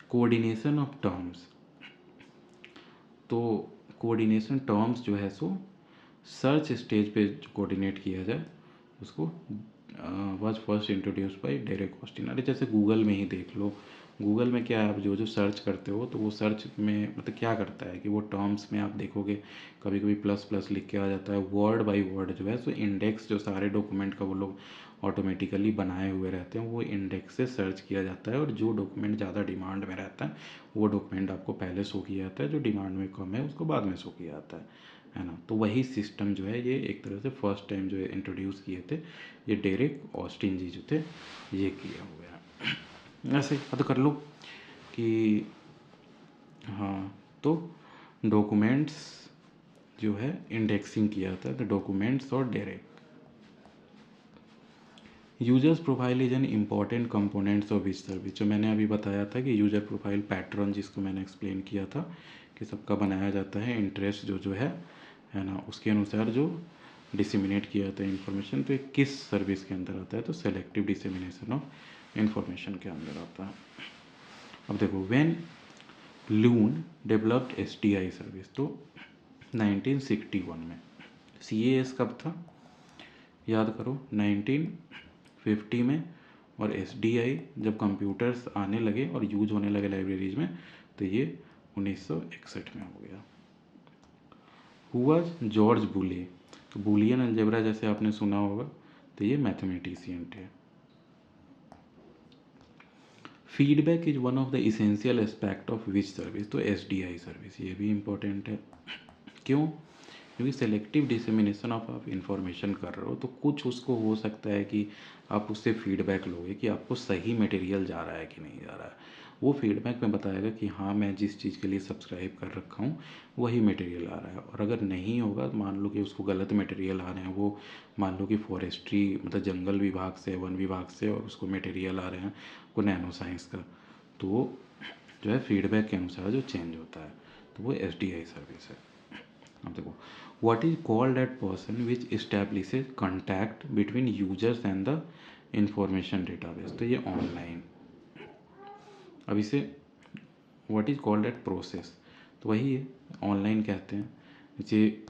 [SPEAKER 1] कोऑर्डिनेशन ऑफ टर्म्स, तो कोऑर्डिनेशन टर्म्स जो है सो सर्च स्टेज पे कोऑर्डिनेट किया जाए उसको was first introduce by Derek Austin. अरे जैसे गूगल में ही देख लो, गूगल में क्या है, आप जो जो सर्च करते हो तो वो सर्च में मतलब क्या करता है कि वो टर्म्स में आप देखोगे कभी कभी प्लस प्लस लिख के आ जाता है, वर्ड बाय वर्ड जो है सो इंडेक्स जो सारे डॉक्यूमेंट का वो लोग ऑटोमेटिकली बनाए हुए रहते हैं, वो इंडेक्स से सर्च किया जाता है, और जो डॉक्यूमेंट ज़्यादा डिमांड में रहता है वो डॉक्यूमेंट आपको पहले शो किया जाता है, जो डिमांड में कम है उसको बाद में शो किया जाता है ना। तो वही सिस्टम जो है ये एक तरह से फर्स्ट टाइम जो इंट्रोड्यूस किए थे ये डेरेक ऑस्टिन जी जो थे ये किए हुए हैं। ऐसे याद कर लो कि हाँ, तो डॉक्यूमेंट्स जो है इंडेक्सिंग किया था, द डॉक्यूमेंट्स और Derek. Users profile is an important components of इस सर्विस, जो मैंने अभी बताया था कि यूजर प्रोफाइल पैटर्न जिसको मैंने एक्सप्लेन किया था कि सबका बनाया जाता है, इंटरेस्ट जो जो है ना, उसके अनुसार जो डिसेमिनेट किया जाता है इन्फॉर्मेशन, तो ये किस सर्विस के अंदर आता है, तो सेलेक्टिव डिसेमिनेशन ऑफ इन्फॉर्मेशन के अंदर आता है। अब देखो, when loon developed SDI service, तो 1961 में। CAS कब था याद करो, 1950 में। और SDI जब कंप्यूटर्स आने लगे और यूज होने लगे लाइब्रेरीज में तो ये 1961 में हो गया। हु वाज जॉर्ज बुले, तो बूलियन अलजेब्रा जैसे आपने सुना होगा, तो ये मैथमेटिशियन है। Feedback is one of the essential aspect of which service, तो एसडीआई सर्विस, ये भी इम्पोर्टेंट है। क्यों? क्योंकि सेलेक्टिव डिसेमिनेशन ऑफ आप इंफॉर्मेशन कर रहे हो, तो कुछ उसको हो सकता है कि आप उससे फीडबैक लोगे कि आपको सही मटेरियल जा रहा है कि नहीं जा रहा है। वो फीडबैक में बताएगा कि हाँ, मैं जिस चीज़ के लिए सब्सक्राइब कर रखा हूँ वही मटेरियल आ रहा है। और अगर नहीं होगा, मान लो कि उसको गलत मटेरियल आ रहे हैं, वो मान लो कि फॉरेस्ट्री मतलब जंगल विभाग से, वन विभाग से, और उसको मटेरियल आ रहे हैं को नैनो साइंस का, तो जो है फीडबैक के अनुसार जो चेंज होता है, तो वो एसडीआई सर्विस है। अब देखो, what is called that person which establishes contact between users and the information database, तो ये ऑनलाइन। अब इसे what is called that process, तो वही है, ऑनलाइन कहते हैं। ये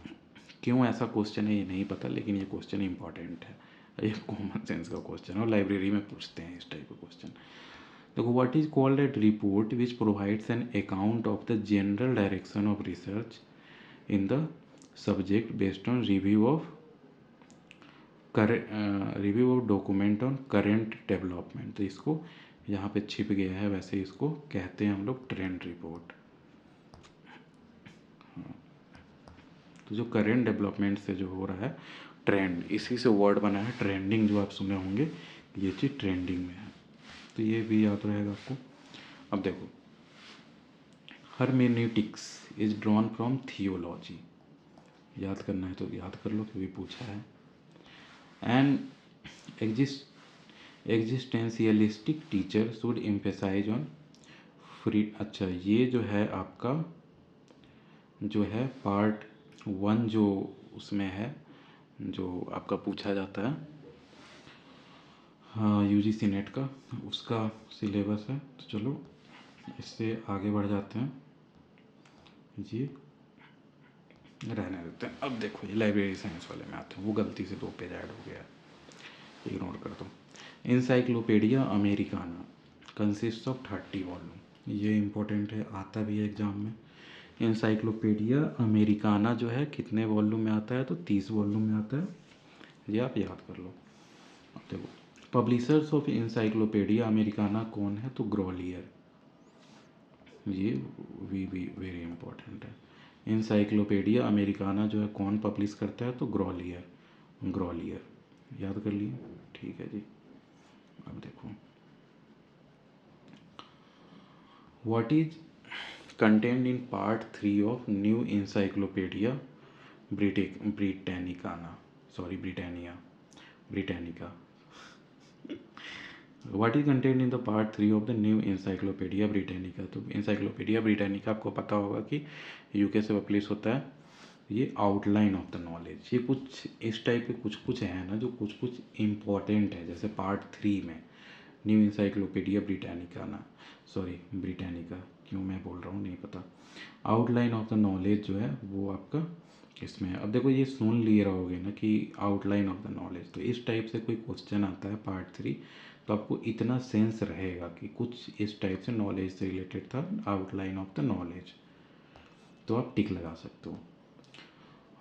[SPEAKER 1] क्यों ऐसा क्वेश्चन है ये नहीं पता, लेकिन ये क्वेश्चन इंपॉर्टेंट है, ये कॉमन सेंस का क्वेश्चन है और लाइब्रेरी में पूछते हैं इस टाइप का क्वेश्चन। देखो, what is called eight report which provides an account of the general direction of research in the subject based on review of document on current development, तो इसको यहाँ पे छिप गया है, वैसे इसको कहते हैं हम लोग ट्रेंड रिपोर्ट। तो जो करेंट डेवलपमेंट से जो हो रहा है ट्रेंड, इसी से वर्ड बना है ट्रेंडिंग, जो आप सुने होंगे, ये चीज़ ट्रेंडिंग में है, तो ये भी याद रहेगा आपको। अब देखो, hermeneutics is drawn from theology, याद करना है तो याद कर लो, क्योंकि पूछा है। And existentialistic teacher should emphasise on free, अच्छा ये जो है आपका जो है पार्ट 1 जो उसमें है, जो आपका पूछा जाता है हाँ यूजीसी नेट का, उसका सिलेबस है। तो चलो इससे आगे बढ़ जाते हैं, ये रहने देते हैं। अब देखो, ये लाइब्रेरी साइंस वाले में आते हैं, वो गलती से 2 पेज ऐड हो गया, इग्नोर कर दो। Encyclopedia Americana consist of 30 volume, ये इंपॉर्टेंट है, आता भी है एग्जाम में। इंसाइक्लोपीडिया अमेरिकाना जो है कितने वॉल्यूम में आता है, तो 30 वॉल्यूम में आता है, ये आप याद कर लो। अब देखो, पब्लिशर्स ऑफ इंसाइक्लोपीडिया अमेरिकाना कौन है, तो ग्रोलियर, ये भी वेरी इंपॉर्टेंट है। इंसाइक्लोपीडिया अमेरिकाना जो है कौन पब्लिश करता है, तो ग्रोलियर, ग्रोलियर याद कर लिए, ठीक है जी। अब देखो, what is content in part 3 of new encyclopaedia ब्रिटानिकाना, sorry Britannica what is content in the part 3 of the new encyclopedia Britannica, तो इंसाइक्लोपीडिया ब्रिटानिका आपको पता होगा कि यूके से पब्लिश होता है। ये आउटलाइन ऑफ द नॉलेज, ये कुछ इस टाइप के कुछ कुछ है ना, जो कुछ कुछ इम्पॉर्टेंट है, जैसे पार्ट 3 में न्यू इंसाइक्लोपीडिया ब्रिटानिका ना, सॉरी ब्रिटानिका, क्यों मैं बोल रहा हूँ नहीं पता। आउटलाइन ऑफ द नॉलेज जो है वो आपका इसमें है। अब देखो, ये सुन लिए रहोगे ना कि आउटलाइन ऑफ द नॉलेज, तो इस टाइप से कोई क्वेश्चन आता है पार्ट 3, तो आपको इतना सेंस रहेगा कि कुछ इस टाइप से नॉलेज से रिलेटेड था, आउटलाइन ऑफ द नॉलेज, तो आप टिक लगा सकते हो।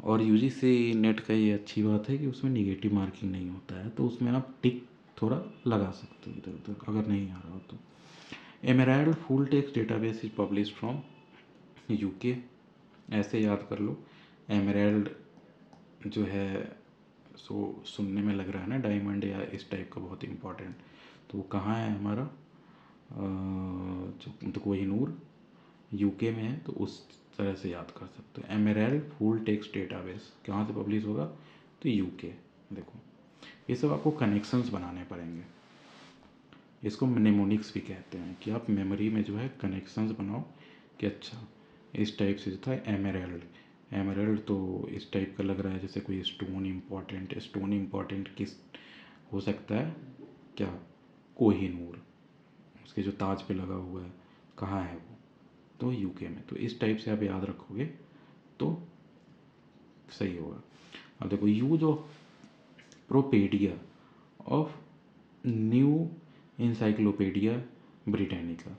[SPEAKER 1] और यूजीसी नेट का ये अच्छी बात है कि उसमें निगेटिव मार्किंग नहीं होता है, तो उसमें आप टिक थोड़ा लगा सकते हो इधर उधर, अगर नहीं आ रहा हो तो। Emerald full text database is publish from UK, ऐसे याद कर लो। एमेराल्ड जो है सो सुनने में लग रहा है ना डायमंड या इस टाइप का, बहुत इंपॉर्टेंट, तो वो कहाँ है हमारा, जो तो कोहिनूर यूके में है, तो उस तरह से याद कर सकते हो। एमेराल्ड फुल टेक्स्ट डेटाबेस कहाँ से पब्लिश होगा, तो यूके। देखो, ये सब आपको कनेक्शंस बनाने पड़ेंगे, इसको मनेमोनिक्स भी कहते हैं, कि आप मेमोरी में जो है कनेक्शंस बनाओ कि अच्छा इस टाइप से जो था एमेराल्ड, एमेराल्ड तो इस टाइप का लग रहा है जैसे कोई स्टोन इम्पॉर्टेंट किस हो सकता है, क्या, कोहिनूर, उसके जो ताज पे लगा हुआ है कहाँ है वो, तो यूके में। तो इस टाइप से आप याद रखोगे तो सही होगा। अब देखो, use of Propaedia of new encyclopedia Britannica,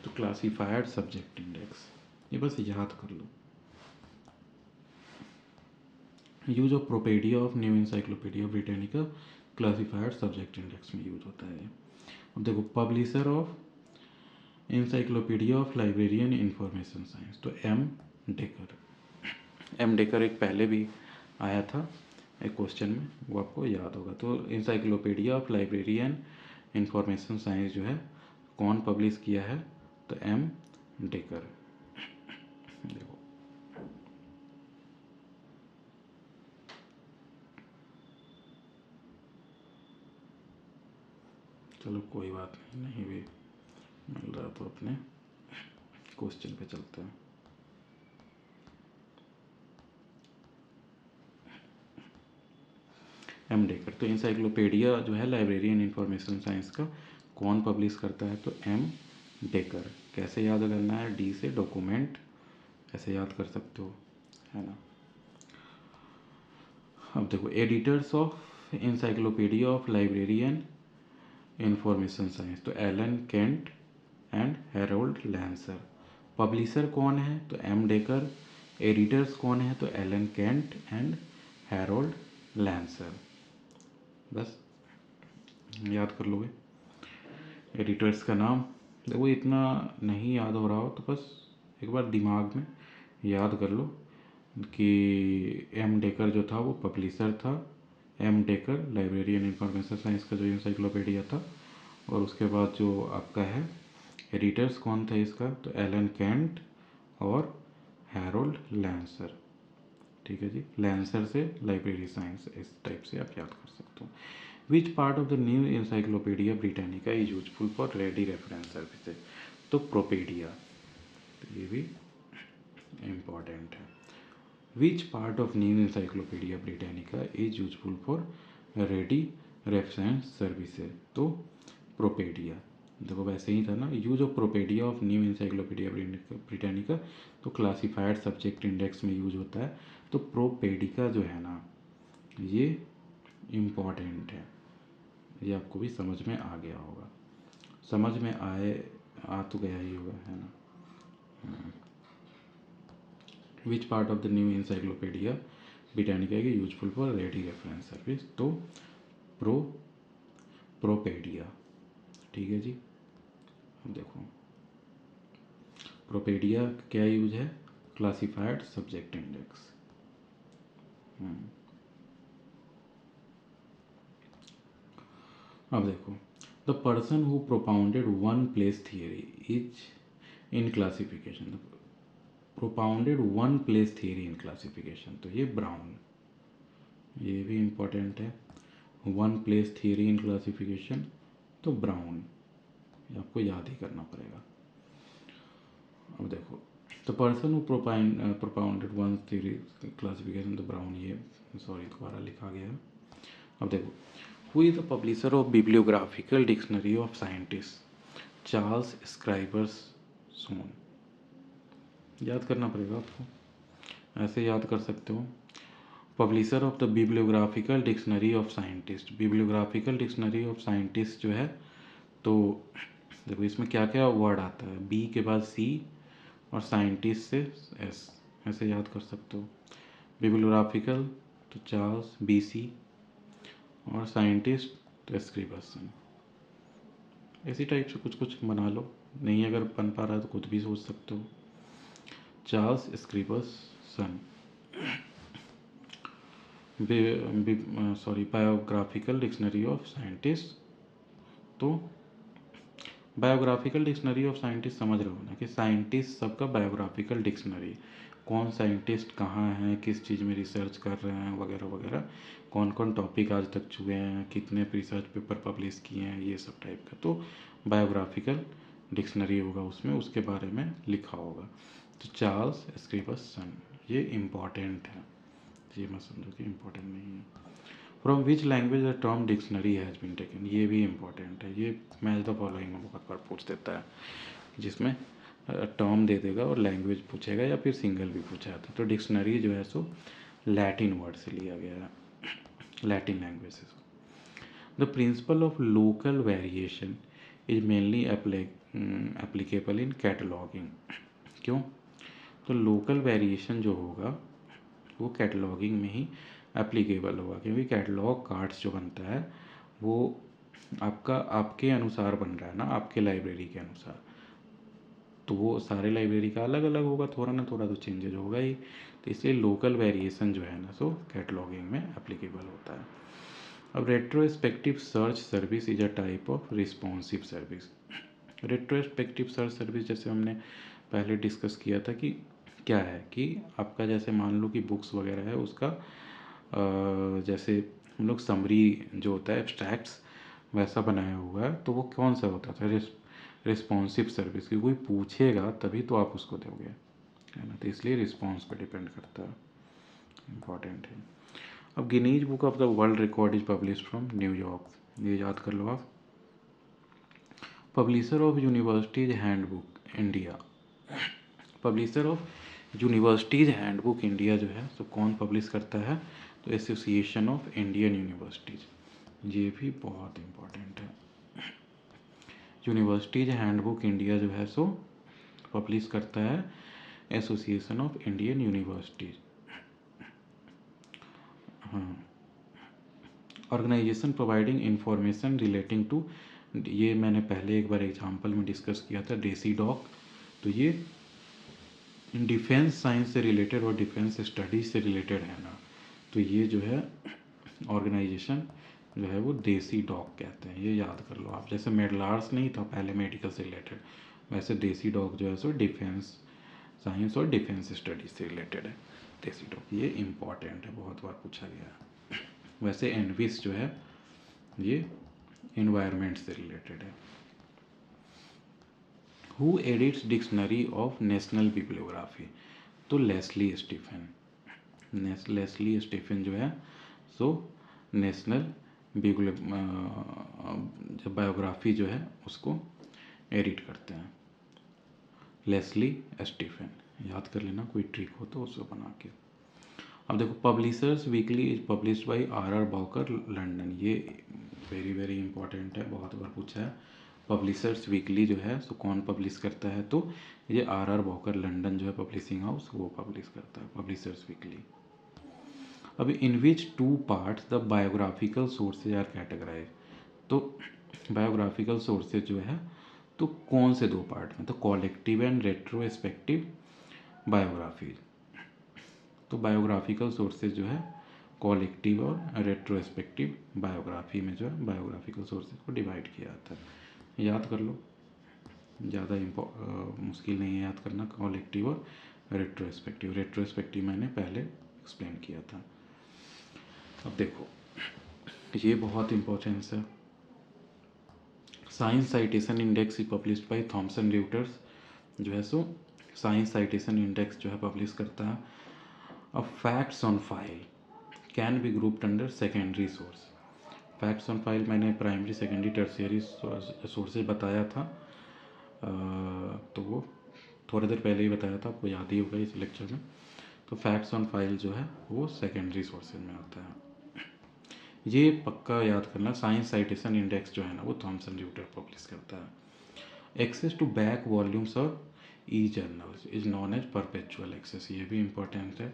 [SPEAKER 1] तो क्लासिफाइड सब्जेक्ट इंडेक्स, ये बस याद कर लो। Use of Propaedia of new encyclopedia Britannica classified subject index में यूज होता है। अब देखो publisher of encyclopaedia of librarian information science, तो एम डेकर एक पहले भी आया था एक क्वेश्चन में, वो आपको याद होगा। तो encyclopedia of librarian information science जो है कौन पब्लिश किया है, तो एम डेकर। देखो चलो कोई बात नहीं, नहीं भी मिल रहा तो अपने क्वेश्चन पे चलते हैं। एम डेकर, तो इंसाइक्लोपीडिया जो है लाइब्रेरियन इंफॉर्मेशन साइंस का कौन पब्लिश करता है, तो एम डेकर। कैसे याद करना है, डी से डॉक्यूमेंट ऐसे याद कर सकते हो, है ना। अब देखो editors of encyclopaedia of librarian information science, तो Allen Kent and Harold Lancour. Publisher कौन है, तो एम डेकर। एडिटर्स कौन है, तो Allen Kent and Harold Lancour. बस याद कर लोगे एडिटर्स का नाम। देखो इतना नहीं याद हो रहा हो तो बस एक बार दिमाग में याद कर लो कि एम डेकर जो था वो पब्लिशर था। M Dekker librarian information science का जो इंसाइक्लोपीडिया था, और उसके बाद जो आपका है एडिटर्स कौन थे इसका, तो एलन केंट और हैरोल्ड लैंसर। ठीक है जी, लैंसर से लाइब्रेरी साइंस, इस टाइप से आप याद कर सकते हो। Which part of the new encyclopedia Britannica is useful for ready reference services, तो प्रोपेडिया, तो ये भी इम्पॉर्टेंट है। Which part of new encyclopedia Britannica is useful for ready reference services, तो प्रोपेडिया। देखो वैसे ही था ना, use of Propaedia of new encyclopedia Britannica तो क्लासिफाइड सब्जेक्ट इंडेक्स में यूज होता है। तो प्रोपेडिका जो है ना ये इम्पॉर्टेंट है, ये आपको भी समझ में आ गया होगा, समझ में आ तो गया ही होगा, है ना। Which part of the new encyclopedia Britannica की useful for ready reference service, तो प्रोपेडिया। ठीक है जी, देखो प्रोपेडिया क्या यूज है, क्लासिफाइड सब्जेक्ट इंडेक्स। अब देखो the person who propounded one place theory is in classification, propounded one place theory in classification, तो ये ब्राउन, ये भी इम्पोर्टेंट है। One place theory in classification, तो ब्राउन, ये आपको याद ही करना पड़ेगा। अब देखो the person who propounded one theory classification, तो ब्राउन, ये सॉरी दोबारा लिखा गया है। अब देखो who is the publisher of bibliographical dictionary of scientist, Charles scribers सोन। याद करना पड़ेगा आपको, ऐसे याद कर सकते हो। Publisher of the bibliographical dictionary of scientist, bibliographical dictionary of scientist जो है, तो देखो इसमें क्या क्या वर्ड आता है, बी के बाद सी और साइंटिस्ट से एस, ऐसे याद कर सकते हो। बिब्लियोग्राफिकल तो चार्ल्स बी सी, और साइंटिस्ट तो स्क्रिबर्सन। इसी टाइप से कुछ कुछ बना लो, नहीं अगर बन पा रहा है तो खुद भी सोच सकते हो। Charles Scribner's son, biographical dictionary of scientist, तो बायोग्राफिकल डिक्शनरी ऑफ साइंटिस्ट समझ रहे हो ना, कि साइंटिस्ट सबका बायोग्राफिकल डिक्शनरी, कौन साइंटिस्ट कहाँ हैं, किस चीज़ में रिसर्च कर रहे हैं वगैरह वगैरह, कौन कौन टॉपिक आज तक छुए हैं, कितने रिसर्च पेपर पब्लिश किए हैं, ये सब टाइप का, तो बायोग्राफिकल डिक्शनरी होगा उसमें, उसके बारे में लिखा होगा। तो चार्ल्स स्क्रिबर्सन, ये इम्पॉर्टेंट है, ये मत समझो कि इम्पोर्टेंट नहीं है। From which language the term dictionary has been taken, ये भी इम्पोर्टेंट है, ये मैच द फॉलोइंग में बहुत बार पूछ देता है, जिसमें टर्म दे देगा और लैंग्वेज पूछेगा या फिर सिंगल भी पूछा जाता है। तो डिक्शनरी जो है सो लैटिन वर्ड से लिया गया है, लैटिन लैंग्वेज से। The principle of local variation is mainly applicable in cataloguing, क्यों, तो लोकल वेरिएशन जो होगा वो कैटलॉगिंग में ही एप्लीकेबल होगा, क्योंकि कैटलॉग कार्ड्स जो बनता है वो आपका आपके अनुसार बन रहा है ना, आपके लाइब्रेरी के अनुसार, तो वो सारे लाइब्रेरी का अलग अलग होगा, थोड़ा ना थोड़ा तो चेंजेज होगा ही, तो इसलिए लोकल वेरिएशन जो है ना सो कैटलॉगिंग में एप्लीकेबल होता है। अब retrospective search service is a type of responsive service. Retrospective search service जैसे हमने पहले डिस्कस किया था कि क्या है कि आपका जैसे मान लो कि बुक्स वगैरह है उसका जैसे हम लोग समरी जो होता है एब्स्ट्रैक्ट्स वैसा बनाया हुआ है, तो वो कौन सा होता था, रिस्पॉन्सिव सर्विस की, कोई पूछेगा तभी तो आप उसको दोगे, है ना, तो इसलिए रिस्पॉन्स पे डिपेंड करता है, इम्पॉर्टेंट है। अब Guinness book of the world record is publish from New York, ये याद कर लो आप। Publisher of universities handbook India, publisher of universities handbook India जो है तो कौन पब्लिश करता है, तो एसोसिएशन ऑफ इंडियन यूनिवर्सिटीज, ये भी बहुत इम्पोर्टेंट है। यूनिवर्सिटीज हैंडबुक इंडिया जो है सो पब्लिश करता है एसोसिएशन ऑफ इंडियन यूनिवर्सिटीज। हाँ, organization providing information relating to, ये मैंने पहले एक बार एग्जांपल में डिस्कस किया था, देसी डॉग, तो ये डिफेंस साइंस से रिलेटेड और डिफेंस स्टडीज से रिलेटेड है ना, तो ये जो है ऑर्गेनाइजेशन जो है वो देसी डॉग कहते हैं, ये याद कर लो आप। जैसे मेडलार्स नहीं था पहले मेडिकल से रिलेटेड, वैसे देसी डॉग जो है सो डिफेंस साइंस और डिफेंस स्टडीज से रिलेटेड है देसी डॉग, ये इम्पॉर्टेंट है, बहुत बार पूछा गया है। वैसे एनविस जो है ये इन्वायरमेंट से रिलेटेड है। Who edits dictionary of national bibliography, तो लेस्ली स्टीफन, लेस्ली स्टीफन जो है सो नेशनल जब बायोग्राफी जो है उसको एडिट करते हैं, लेस्ली स्टीफन, याद कर लेना, कोई ट्रिक हो तो उसको बना के। अब देखो publishers weekly is published by R Bowker London, ये वेरी वेरी इंपॉर्टेंट है, बहुत बार पूछा है। पब्लिशर्स वीकली जो है सो कौन पब्लिश करता है, तो ये आर बॉकर लंदन जो है पब्लिशिंग हाउस वो पब्लिश करता है पब्लिशर्स वीकली। अब in which two parts the biographical sources are categorize, तो बायोग्राफिकल सोर्सेज जो है तो कौन से दो पार्ट में, तो कॉलेक्टिव एंड रेट्रोस्पेक्टिव बायोग्राफी, तो बायोग्राफिकल सोर्सेज जो है कॉलेक्टिव और रेट्रोस्पेक्टिव बायोग्राफी में जो है बायोग्राफिकल सोर्सेज को डिवाइड किया जाता है, याद कर लो, ज़्यादा मुश्किल नहीं है याद करना, कॉलेक्टिव और रेट्रोस्पेक्टिव, रेट्रोस्पेक्टिव मैंने पहले एक्सप्लेन किया था। अब देखो ये बहुत इंपॉर्टेंस है, science citation index is published by Thomson Reuters, जो है सो साइंस साइटेशन इंडेक्स जो है पब्लिश करता है। अब facts on file can be grouped under secondary source, facts on file मैंने प्राइमरी सेकेंडरी टर्शियरी सोर्सेज बताया था, तो वो थोड़ी देर पहले ही बताया था, आपको याद ही होगा इस लेक्चर में। तो फैक्ट्स ऑन फाइल जो है वो सेकेंडरी सोर्सेज में आता है, ये पक्का याद करना। साइंस साइटेशन इंडेक्स जो है ना वो थॉमसन रियूटर पब्लिश करता है। एक्सेस टू बैक वॉल्यूम्स और e journals is known as perpetual access, ये भी इंपॉर्टेंट है।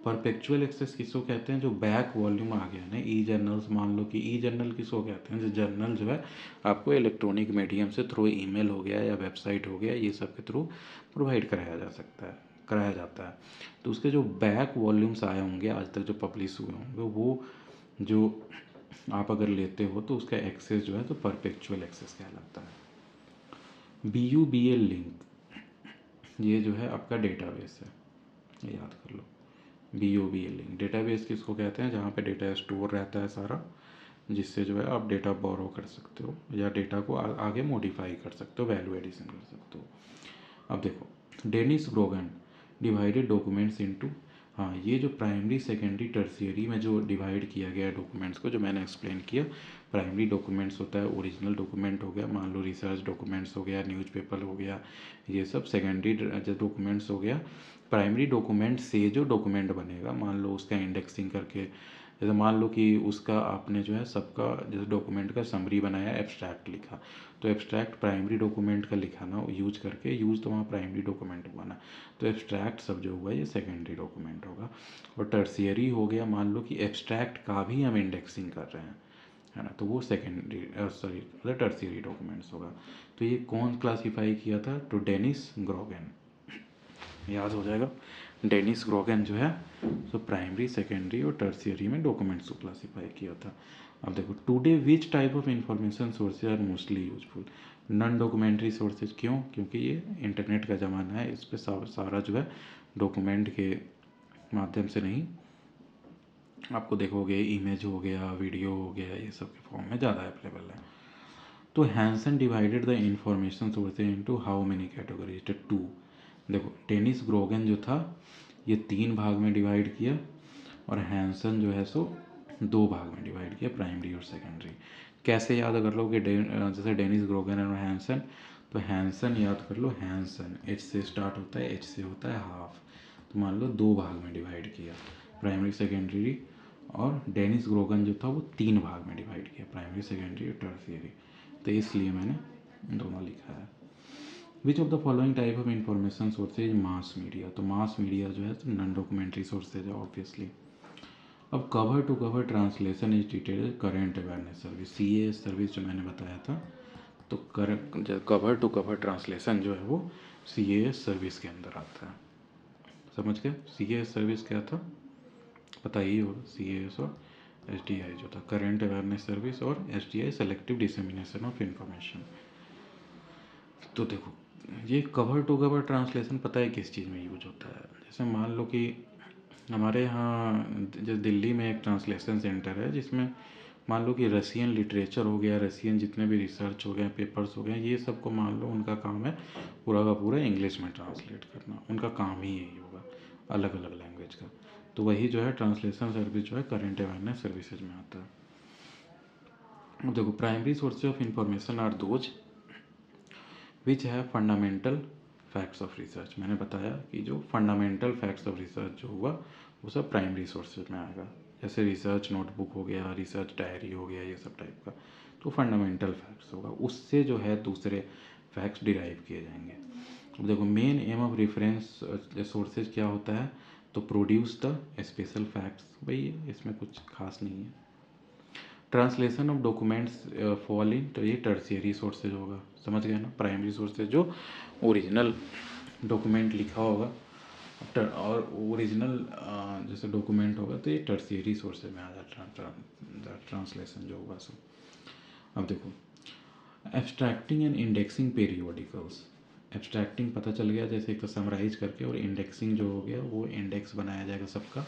[SPEAKER 1] परपेचुअल एक्सेस किसको कहते हैं, जो बैक वॉल्यूम आ गया ना, ई जर्नल्स, मान लो कि ई जर्नल किसको कहते हैं, जो जर्नल जो है आपको इलेक्ट्रॉनिक मीडियम से थ्रू ईमेल हो गया या वेबसाइट हो गया, ये सब के थ्रू प्रोवाइड कराया जा सकता है, कराया जाता है, तो उसके जो बैक वॉल्यूम्स आए होंगे आज तक जो पब्लिश हुए होंगे, वो जो आप अगर लेते हो तो उसका एक्सेस जो है तो परपेचुअल एक्सेस कहलाता है। BUBL लिंक, ये जो है आपका डेटाबेस है, ये याद कर लो। BUBL लिंक डेटाबेस किसको कहते हैं, जहाँ पे डेटा स्टोर रहता है सारा, जिससे जो है आप डेटा बोरो कर सकते हो या डेटा को आगे मॉडिफाई कर सकते हो, वैल्यू एडिशन कर सकते हो। अब देखो डेनिस ब्रोगन डिवाइडेड डॉक्यूमेंट्स इनटू, हाँ ये जो प्राइमरी सेकेंडरी टर्शियरी में जो डिवाइड किया गया है डॉक्यूमेंट्स को, जो मैंने एक्सप्लेन किया, प्राइमरी डॉक्यूमेंट्स होता है ओरिजिनल डॉक्यूमेंट हो गया, मान लो रिसर्च डॉक्यूमेंट्स हो गया, न्यूज़पेपर हो गया, ये सब सेकेंडरी डॉक्यूमेंट्स हो गया। प्राइमरी डॉक्यूमेंट से जो डॉक्यूमेंट बनेगा, मान लो उसका इंडेक्सिंग करके जैसे मान लो कि उसका आपने जो है सबका जैसे डॉक्यूमेंट का समरी बनाया, एब्स्ट्रैक्ट लिखा, तो एब्स्ट्रैक्ट प्राइमरी डॉक्यूमेंट का लिखा ना यूज करके, यूज तो वहाँ प्राइमरी डॉक्यूमेंट हुआ ना, तो एब्स्ट्रैक्ट सब जो हुआ ये सेकेंडरी डॉक्यूमेंट होगा। और टर्सियरी हो गया, मान लो कि एब्स्ट्रैक्ट का भी हम इंडेक्सिंग कर रहे हैं, है ना, तो वो सेकेंडरी सॉरी मतलब टर्सियरी डॉक्यूमेंट्स होगा। तो ये कौन क्लासीफाई किया था? तो डेनिस ग्रोगन, याद हो जाएगा। डेनिस ग्रोगन जो है सो प्राइमरी, सेकेंडरी और टर्सियरी में डॉक्यूमेंट्स को क्लासीफाई किया था। अब देखो, today which type of information sources are mostly useful? Non documentary sources. क्यों? क्योंकि ये इंटरनेट का ज़माना है, इस पर सारा जो है डॉक्यूमेंट के माध्यम से नहीं, आपको देखोगे इमेज हो गया, वीडियो हो गया, ये सब के फॉर्म में ज़्यादा अवेलेबल है। तो Hanson divided the information sources into how many categories? तो 2। देखो, डेनिस ग्रोगन जो था ये 3 भाग में डिवाइड किया, और हैंसन जो है सो 2 भाग में डिवाइड किया, प्राइमरी और सेकेंडरी। कैसे याद कर लो कि जैसे डेनिस ग्रोगन और हैंसन, तो हैंसन याद कर लो, हैंसन एच से स्टार्ट होता है, एच से होता है हाफ, तो मान लो 2 भाग में डिवाइड किया, प्राइमरी सेकेंडरी। और डेनिस ग्रोगन जो था वो 3 भाग में डिवाइड किया, प्राइमरी सेकेंडरी और टर्सियरी, तो इसलिए मैंने दोनों लिखा है। Which of the following type of information sources mass media? तो मास मीडिया जो है तो नॉन डॉक्यूमेंट्री सोर्सेज है ऑब्वियसली। अब cover to cover translation is treated current awareness service, CAS service जो मैंने बताया था, तो कवर टू कवर ट्रांसलेशन जो है वो CAS सर्विस के अंदर आता है। समझ गए? CAS सर्विस क्या था पता ही होगा, CAS और SDI जो था, करेंट अवेयरनेस सर्विस, और SDI selective dissemination of information. तो देखो, ये कवर टू कवर ट्रांसलेशन पता है किस चीज़ में यूज होता है? जैसे मान लो कि हमारे यहाँ जैसे दिल्ली में एक ट्रांसलेशन सेंटर है, जिसमें मान लो कि रसियन लिटरेचर हो गया, रसियन जितने भी रिसर्च हो गए, पेपर्स हो गए, ये सब को मान लो उनका काम है पूरा का पूरा इंग्लिश में ट्रांसलेट करना, उनका काम ही यही होगा, अलग अलग लैंग्वेज का। तो वही जो है ट्रांसलेशन सर्विस जो है करेंट अवेयरनेस सर्विसेज में आता है। अब देखो, primary sources of information are those which है फंडामेंटल फैक्ट्स ऑफ रिसर्च। मैंने बताया कि जो फंडामेंटल फैक्ट्स ऑफ रिसर्च जो हुआ वो सब प्राइमरी सोर्सेज में आएगा, जैसे रिसर्च नोटबुक हो गया, रिसर्च डायरी हो गया, ये सब टाइप का, तो फंडामेंटल फैक्ट्स होगा, उससे जो है दूसरे फैक्ट्स डिराइव किए जाएंगे। अब देखो, main M of reference sources क्या होता है? तो प्रोड्यूस द स्पेशल फैक्ट्स, भाई इसमें कुछ खास नहीं है। Translation of documents fall in, तो ये टर्सियरी सोर्सेज होगा, समझ गए ना। प्राइमरी सोर्सेज जो ओरिजिनल डॉक्यूमेंट लिखा होगा, और ओरिजिनल जैसे डॉक्यूमेंट होगा, तो ये टर्सियरी सोर्सेज में आ जाता है ट्रांसलेशन जो होगा। सो अब देखो, एब्स्ट्रैक्टिंग एंड इंडेक्सिंग पेरियोडिकल्स। एब्स्ट्रैक्टिंग पता चल गया, जैसे एक तो समराइज करके, और इंडेक्सिंग जो हो गया वो इंडेक्स बनाया जाएगा सबका,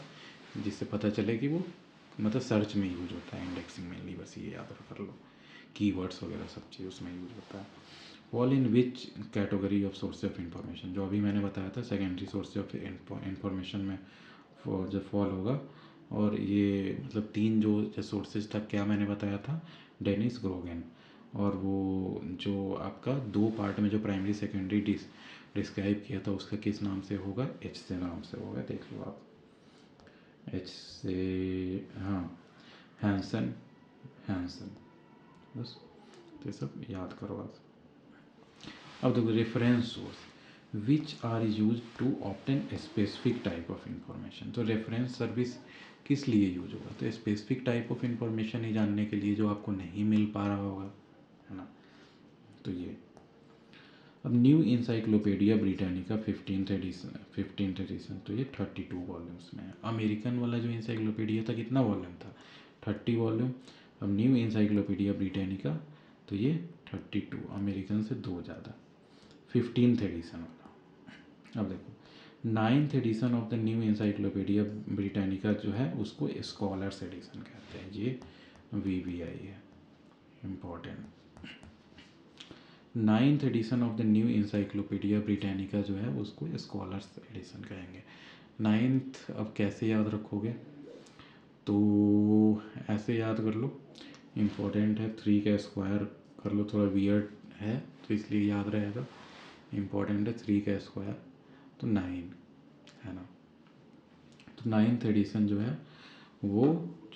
[SPEAKER 1] जिससे पता चले कि वो मतलब सर्च में यूज होता है इंडेक्सिंग मेनली, बस ये याद कर लो, कीवर्ड्स वगैरह सब चीज़ उसमें यूज होता है। Fall in which category of source of information? जो अभी मैंने बताया था सेकेंडरी सोर्स ऑफ इंफॉर्मेशन में जो फॉल होगा। और ये मतलब 3 जो सोर्सेज था, क्या मैंने बताया था? डेनिस ग्रोगन, और वो जो आपका 2 पार्ट में जो प्राइमरी सेकेंडरी डिस्क्राइब किया था, उसका किस नाम से होगा? एच से नाम से होगा, देख लो आप, एच से, हाँ, हैंसन, हैंसन, बस, तो ये सब याद करो आप। अब देखो, reference source which are use to obtain specific type of information. तो रेफरेंस सर्विस किस लिए यूज होगा? तो स्पेसिफिक टाइप ऑफ इंफॉर्मेशन ही जानने के लिए, जो आपको नहीं मिल पा रहा होगा, है ना। तो ये, अब new encyclopedia Britannica 15th addition, तो ये 32 वॉल्यूम्स में है। अमेरिकन वाला जो इंसाइक्लोपीडिया था कितना वॉल्यूम था? 30 वॉल्यूम। अब न्यू इंसाइक्लोपीडिया ब्रिटानिका, तो ये 32, अमेरिकन से 2 ज़्यादा, 15th एडिशन वाला। अब देखो, 9th edition of the new encyclopedia Britannica जो है उसको स्कॉलर्स एडिशन कहते हैं, ये VBI है, important. 9th edition of the new encyclopedia Britannica जो है उसको स्कॉलर्स एडिशन कहेंगे। 9th अब कैसे याद रखोगे? तो ऐसे याद कर लो, इम्पोर्टेंट है, 3 का स्क्वायर कर लो, थोड़ा वियर्ड है तो इसलिए याद रहेगा, इम्पोर्टेंट है 3 का स्क्वायर, तो 9, है ना। तो 9th एडिशन जो है वो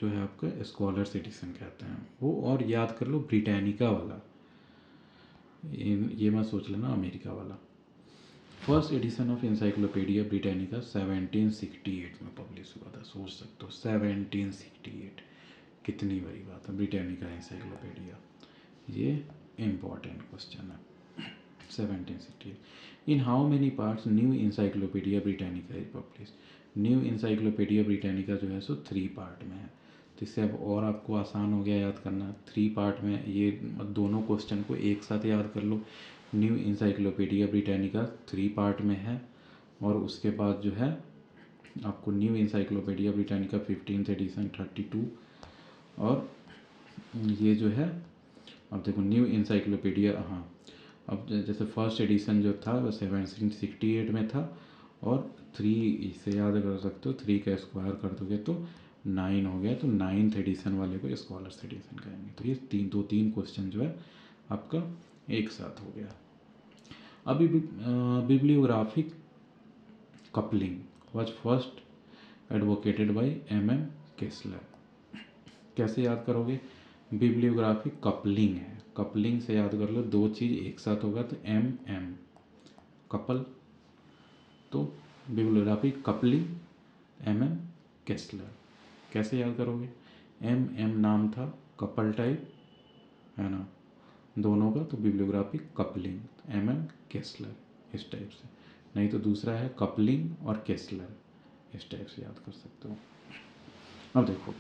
[SPEAKER 1] जो है आपका स्कॉलर्स एडिशन कहते हैं वो। और याद कर लो ब्रिटानिका वाला, ये मत सोच लेना अमेरिका वाला। First edition of encyclopedia Britannica 1768 में पब्लिश हुआ था। सोच सकते हो 1768, कितनी बड़ी बात है। ब्रिटानिका इंसाइक्लोपीडिया, ये इम्पॉर्टेंट क्वेश्चन है। 1768। In how many parts new encyclopedia Britannica is publish. New encyclopedia Britannica जो है सो 3 पार्ट में है। तो इससे अब और आपको आसान हो गया याद करना। 3 पार्ट में ये दोनों क्वेश्चन को एक साथ याद कर लो। न्यू इंसाइक्लोपीडिया ब्रिटानिका 3 पार्ट में है, और उसके बाद जो है आपको new encyclopedia Britannica 15th addition 32, और ये जो है अब देखो न्यू इंसाइक्लोपीडिया, हाँ अब जैसे फर्स्ट एडिशन जो था वो 1768 में था, और 3 इसे याद कर सकते हो, 3 का स्क्वायर कर दोगे तो 9 हो गया। तो 9th एडिशन वाले को स्कॉलर्स एडिशन कहेंगे। तो ये 3 क्वेश्चन जो है आपका एक साथ हो गया। अभी bibliographic coupling was first advocated by MM Kessler. कैसे याद करोगे? बिब्लियोग्राफिक कपलिंग है, कपलिंग से याद कर लो, 2 चीज़ एक साथ होगा तो MM कपल। तो बिब्लियोग्राफिक कपलिंग MM केसलर। कैसे याद करोगे? MM नाम था, कपल टाइप है ना दोनों का, तो बिब्लियोग्राफिक कपलिंग MM केसलर इस टाइप से। नहीं तो दूसरा है कपलिंग और केसलर, इस टाइप से याद कर सकते हो। अब देखो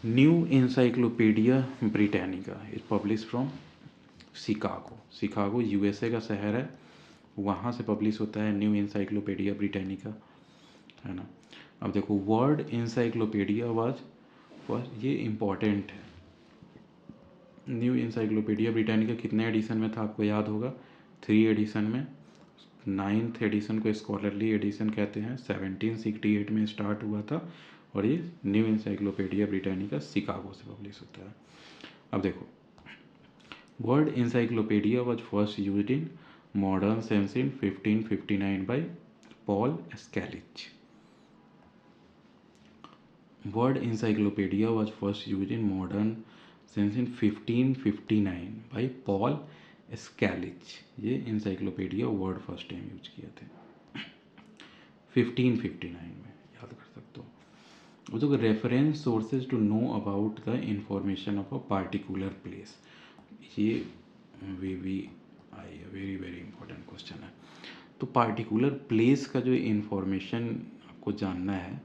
[SPEAKER 1] new encyclopedia Britannica is publish from Chicago. Chicago USA का शहर है, वहाँ से पब्लिश होता है न्यू इंसाइक्लोपीडिया ब्रिटानिका, है ना। अब देखो वर्ड इंसाइक्लोपीडिया वाज ये इम्पॉर्टेंट है। न्यू इंसाइक्लोपीडिया ब्रिटानिका कितने एडिशन में था आपको याद होगा? 3 एडिशन में। 9th एडिशन को स्कॉलरली एडिशन कहते हैं, 1768 में स्टार्ट हुआ था, और ये न्यू इंसाइक्लोपीडिया ब्रिटानिका शिकागो से पब्लिश होता है। अब देखो word encyclopaedia was first used in modern sense in 1559 by Paul Scalich. Word encyclopaedia was first used in modern sense in 1559 by Paul Scalich. ये encyclopaedia word first time use किए थे 1559 में, याद कर सकते हो। तो reference sources to know about the information of a particular place, ये वेरी वेरी इंपॉर्टेंट क्वेश्चन है। तो पार्टिकुलर प्लेस का जो इंफॉर्मेशन आपको जानना है,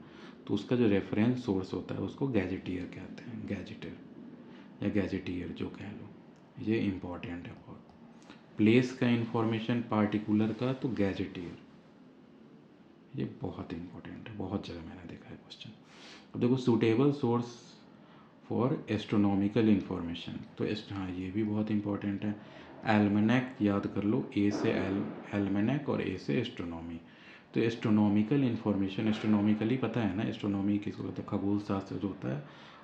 [SPEAKER 1] तो उसका जो रेफरेंस सोर्स होता है उसको गैजेटियर कहते हैं, गैजेटर या गैजेटियर जो कह लो, ये इम्पॉर्टेंट है बहुत। प्लेस का इंफॉर्मेशन पार्टिकुलर का तो गैजेटियर, ये बहुत इंपॉर्टेंट है, बहुत जगह मैंने देखा है क्वेश्चन। अब देखो suitable source for astronomical information, तो हाँ ये भी बहुत इंपॉर्टेंट है। एल्मेनेक याद कर लो, ए से एल्मेनेक और ए से एस्ट्रोनॉमी। तो एस्ट्रोनॉमिकल इंफॉर्मेशन, एस्ट्रोनॉमिकली पता है ना, एस्ट्रोनॉमी किसको कहते हैं? खगोल शास्त्र जो होता है,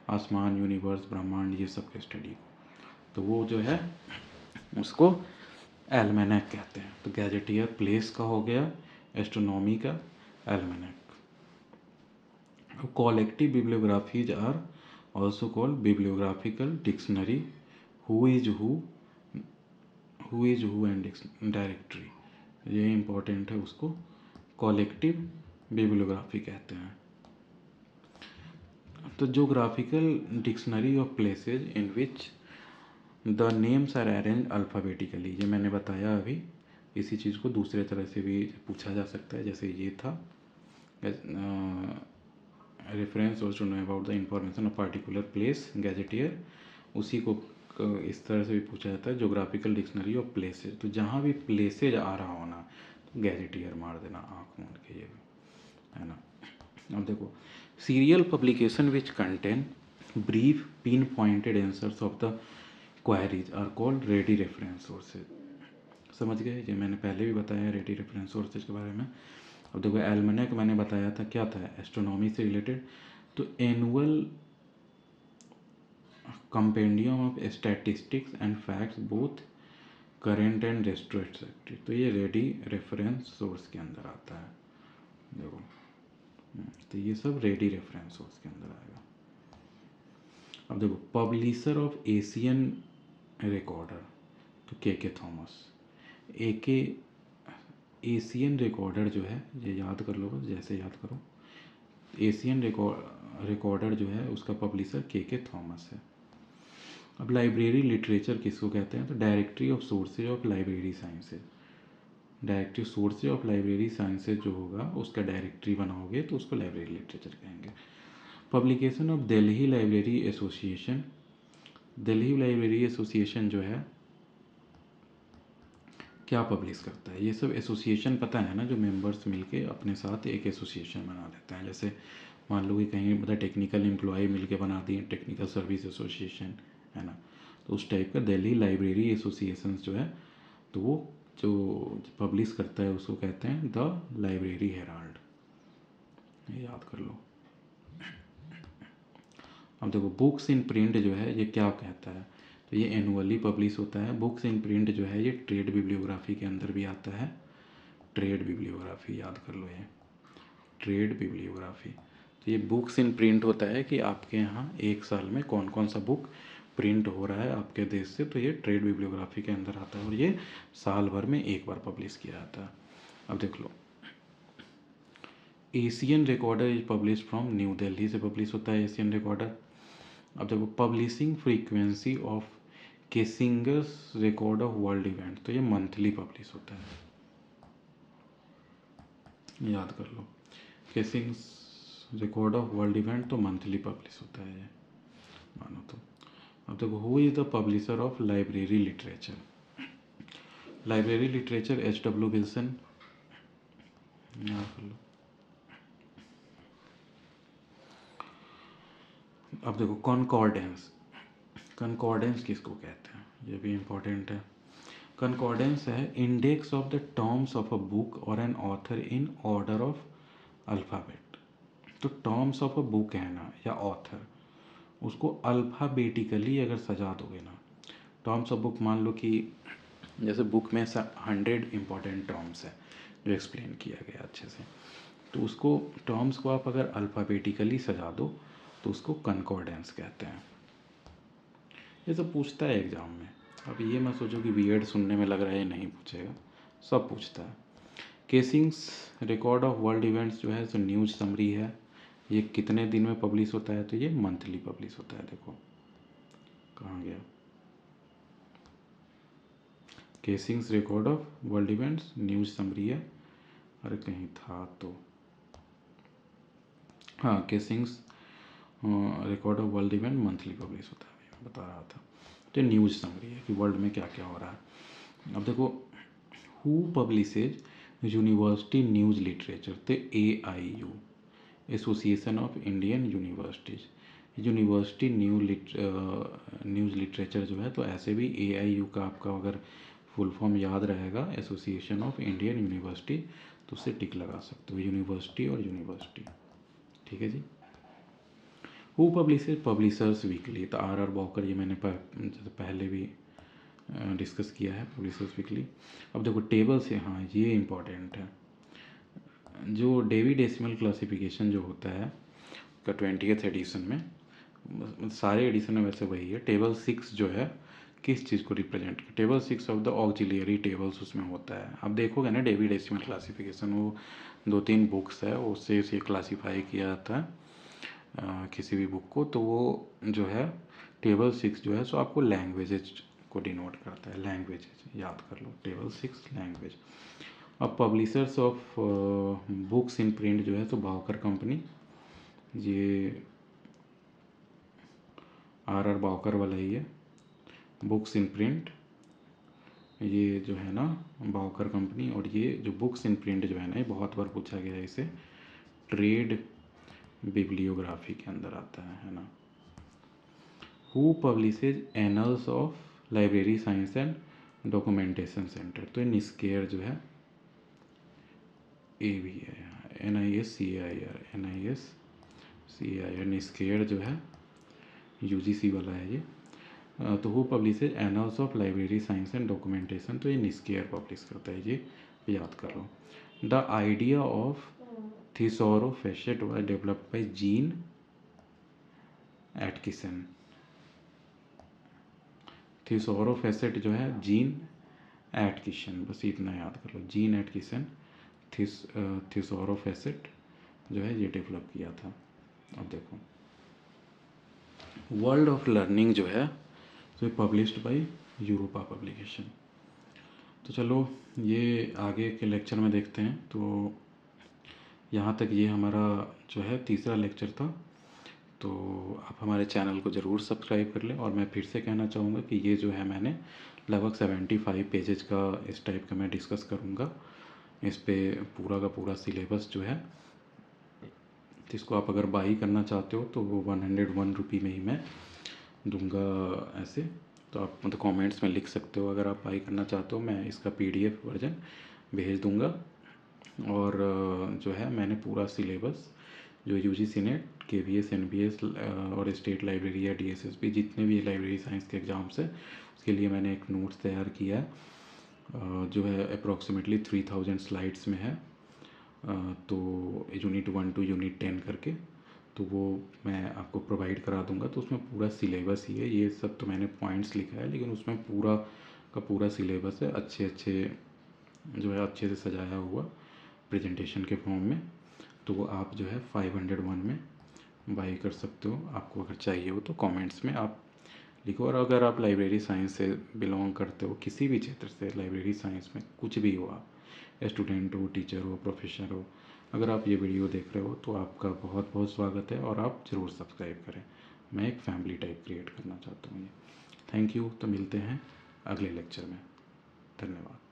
[SPEAKER 1] आसमान, यूनिवर्स, ब्रह्मांड, ये सब के स्टडी, तो वो जो है उसको एल्मेनेक कहते हैं। तो गैजेटियर प्लेस का हो गया, एस्ट्रोनॉमी का almanac. Collective bibliographies are also called bibliographical dictionary, who is who and directory, ये इंपॉर्टेंट है, उसको कॉलेक्टिव बिब्लियोग्राफी कहते हैं। तो geographical dictionary of places in which the names are arrange alphabetically, ये मैंने बताया अभी। इसी चीज़ को दूसरे तरह से भी पूछा जा सकता है, जैसे ये था रेफरेंस और to know about the information of particular place, gazetteer. उसी को इस तरह से भी पूछा जाता है, जोग्राफिकल डिक्शनरी ऑफ प्लेसेज। तो जहाँ भी प्लेसेज आ रहा हो ना, तो गैजेटियर मार देना आँख मूंद के, ये भी है ना। अब देखो serial publication which contain brief pin pointed answers of the queries are called ready reference sources. समझ गए? ये मैंने पहले भी बताया रेडी रेफरेंस सोर्सेज के बारे में। अब देखो एल्मेनेक मैंने बताया था क्या था, एस्ट्रोनॉमी से रिलेटेड। तो annual compendium of statistics and facts both current and retrospective, तो ये रेडी रेफरेंस सोर्स के अंदर आता है। देखो तो ये सब रेडी रेफरेंस सोर्स के अंदर आएगा। अब देखो पब्लिशर ऑफ एशियन रिकॉर्डर तो के थॉमस। के एशियन रिकॉर्डर जो है, ये याद कर लो बस, जैसे याद करो, एशियन रिकॉर्डर जो है उसका पब्लिशर के थॉमस है। अब लाइब्रेरी लिटरेचर किसको कहते हैं, तो directory of sources of library sciences. Directory sources of library sciences जो होगा उसका डायरेक्टरी बनाओगे तो उसको लाइब्रेरी लिटरेचर कहेंगे। Publication of Delhi library association. Delhi library association जो है क्या पब्लिश करता है, ये सब एसोसिएशन पता है ना, जो मेंबर्स मिलके अपने साथ एक एसोसिएशन बना लेते हैं। जैसे मान लो कि कहीं मतलब टेक्निकल एम्प्लॉय मिलके बनाती हैं टेक्निकल सर्विस एसोसिएशन, है ना, तो उस टाइप का दिल्ली लाइब्रेरी एसोसिएशन जो है तो वो जो पब्लिश करता है उसको कहते हैं द लाइब्रेरी हेराल्ड, ये याद कर लो। अब देखो बुक्स इन प्रिंट जो है ये क्या कहता है, तो ये एनुअली पब्लिश होता है। बुक्स इन प्रिंट जो है ये ट्रेड बिब्लियोग्राफी के अंदर भी आता है। ट्रेड बिब्लियोग्राफी याद कर लो, ये ट्रेड बिब्लियोग्राफी। तो ये बुक्स इन प्रिंट होता है कि आपके यहाँ एक साल में कौन कौन सा बुक प्रिंट हो रहा है आपके देश से, तो ये ट्रेड बिब्लियोग्राफी के अंदर आता है और ये साल भर में एक बार पब्लिश किया जाता है। अब देख लो Asian recorder is publish from New Delhi से पब्लिश होता है एशियन रिकॉर्डर। अब देखो publishing frequency of Keesing's record of world event, तो ये मंथली पब्लिश होता है, याद कर लो। Keesing's record of world event तो मंथली पब्लिश होता है ये, मानो तो। अब देखो who is the publisher of library literature. Library literature H.W. Wilson, याद कर लो। अब देखो कॉन्कॉर्डेंस। कॉन्कॉर्डेंस किसको कहते हैं, ये भी इम्पोर्टेंट है। कॉन्कॉर्डेंस है index of the terms of a book और an author in order of alphabet. तो टर्म्स ऑफ अ बुक है ना या ऑथर, उसको अल्फ़ाबेटिकली अगर सजा दोगे ना, टर्म्स ऑफ बुक मान लो कि जैसे बुक में 100 इंपॉर्टेंट टर्म्स है जो एक्सप्लेन किया गया अच्छे से, तो उसको टर्म्स को आप अगर अल्फ़ाबेटिकली सजा दो तो उसको कॉन्कॉर्डेंस कहते हैं। ये सब पूछता है एग्ज़ाम में। अब ये मत सोचो कि वियर्ड सुनने में लग रहा है ये नहीं पूछेगा, सब पूछता है। Casings record of world events जो है सो न्यूज़ समरी है, ये कितने दिन में पब्लिश होता है, तो ये मंथली पब्लिश होता है। देखो कहाँ गया, casings record of world events news summary है, अरे कहीं था तो, हाँ casings record of world event monthly publish होता है, मैं बता रहा था। तो न्यूज़ समरी है कि वर्ल्ड में क्या क्या हो रहा है। अब देखो who publishes university news literature, तो AIU association of Indian universities. University news literature जो है तो ऐसे भी AIU का आपका अगर फुल फॉर्म याद रहेगा एसोसिएशन ऑफ इंडियन यूनिवर्सिटी, तो उससे टिक लगा सकते हो, यूनिवर्सिटी और यूनिवर्सिटी, ठीक है जी। हु पब्लिशेज पब्लिशर्स वीकली, तो RR बॉकर, ये मैंने पहले भी डिस्कस किया है पब्लिशर्स वीकली। अब देखो टेबल से, हाँ ये इम्पॉर्टेंट है, जो डेवी डेसिमल क्लासिफिकेशन जो होता है का 20th एडिशन में, सारे एडिशन में वैसे वही है। टेबल 6 जो है किस चीज़ को represent, table 6 of the auxiliary tables उसमें होता है। आप देखोगे ना डेवी डेसिमल क्लासिफिकेशन, वो 2-3 बुक्स है उससे इसे क्लासीफाई किया जाता है किसी भी बुक को, तो वो जो है टेबल 6 जो है सो आपको लैंग्वेजेज को डिनोट करता है, लैंग्वेजेज याद कर लो, टेबल 6 लैंग्वेज। अब publishers of books in print जो है तो बावकर कंपनी, ये RR बावकर वाला ही है। बुक्स इन प्रिंट ये जो है ना बावकर कंपनी, और ये जो बुक्स इन प्रिंट जो है ना ये बहुत बार पूछा गया है, इसे ट्रेड बिब्लियोग्राफी के अंदर आता है ना। Who publishes annals of library science and documentation centre, तो ये निस्केयर जो है, ए भी है NISCAIR निस्केयर जो है UGC वाला है ये। तो who publishes annals of library science and documentation, तो ये निस्केयर पब्लिश करता है, ये याद कर लो। The idea of thesaurofacet was developed by Jean Aitchison, thesaurofacet जो है जीन एटकिसन, बस इतना याद कर लो, जीन एटकिसन थिसॉरोफेसिट जो है ये डेवलप किया था। अब देखो वर्ल्ड ऑफ लर्निंग जो है तो पब्लिश्ड बाय यूरोपा पब्लिकेशन। तो चलो ये आगे के लेक्चर में देखते हैं। तो यहाँ तक ये हमारा जो है तीसरा लेक्चर था। तो आप हमारे चैनल को ज़रूर सब्सक्राइब कर लें। और मैं फिर से कहना चाहूँगा कि ये जो है मैंने लगभग 75 पेजेज का इस टाइप का मैं डिस्कस करूँगा। इस पे पूरा का पूरा सिलेबस जो है, तो इसको आप अगर बाई करना चाहते हो तो वो 101 रुपये में ही मैं दूंगा ऐसे। तो आप मतलब कमेंट्स में लिख सकते हो अगर आप बाई करना चाहते हो, मैं इसका PDF वर्जन भेज दूंगा। और जो है मैंने पूरा सिलेबस जो UGC नेट, KVS, NVS और स्टेट लाइब्रेरी या DSSP जितने भी लाइब्रेरी साइंस के एग्ज़ाम्स हैं उसके लिए मैंने एक नोट्स तैयार किया है जो है अप्रॉक्सीमेटली 3000 स्लाइड्स में है। तो यूनिट 1 to यूनिट 10 करके, तो वो मैं आपको प्रोवाइड करा दूंगा। तो उसमें पूरा सिलेबस ही है, ये सब तो मैंने पॉइंट्स लिखा है लेकिन उसमें पूरा का पूरा सिलेबस है, अच्छे अच्छे जो है अच्छे से सजाया हुआ प्रेजेंटेशन के फॉर्म में। तो वो आप जो है 501 में बाई कर सकते हो। आपको अगर चाहिए हो तो कमेंट्स में आप लिखो। और अगर आप लाइब्रेरी साइंस से बिलोंग करते हो, किसी भी क्षेत्र से, लाइब्रेरी साइंस में कुछ भी हो, आप स्टूडेंट हो, टीचर हो, प्रोफेसर हो, अगर आप ये वीडियो देख रहे हो तो आपका बहुत बहुत स्वागत है और आप ज़रूर सब्सक्राइब करें। मैं एक फैमिली टाइप क्रिएट करना चाहता हूँ ये। Thank you. तो मिलते हैं अगले लेक्चर में। धन्यवाद।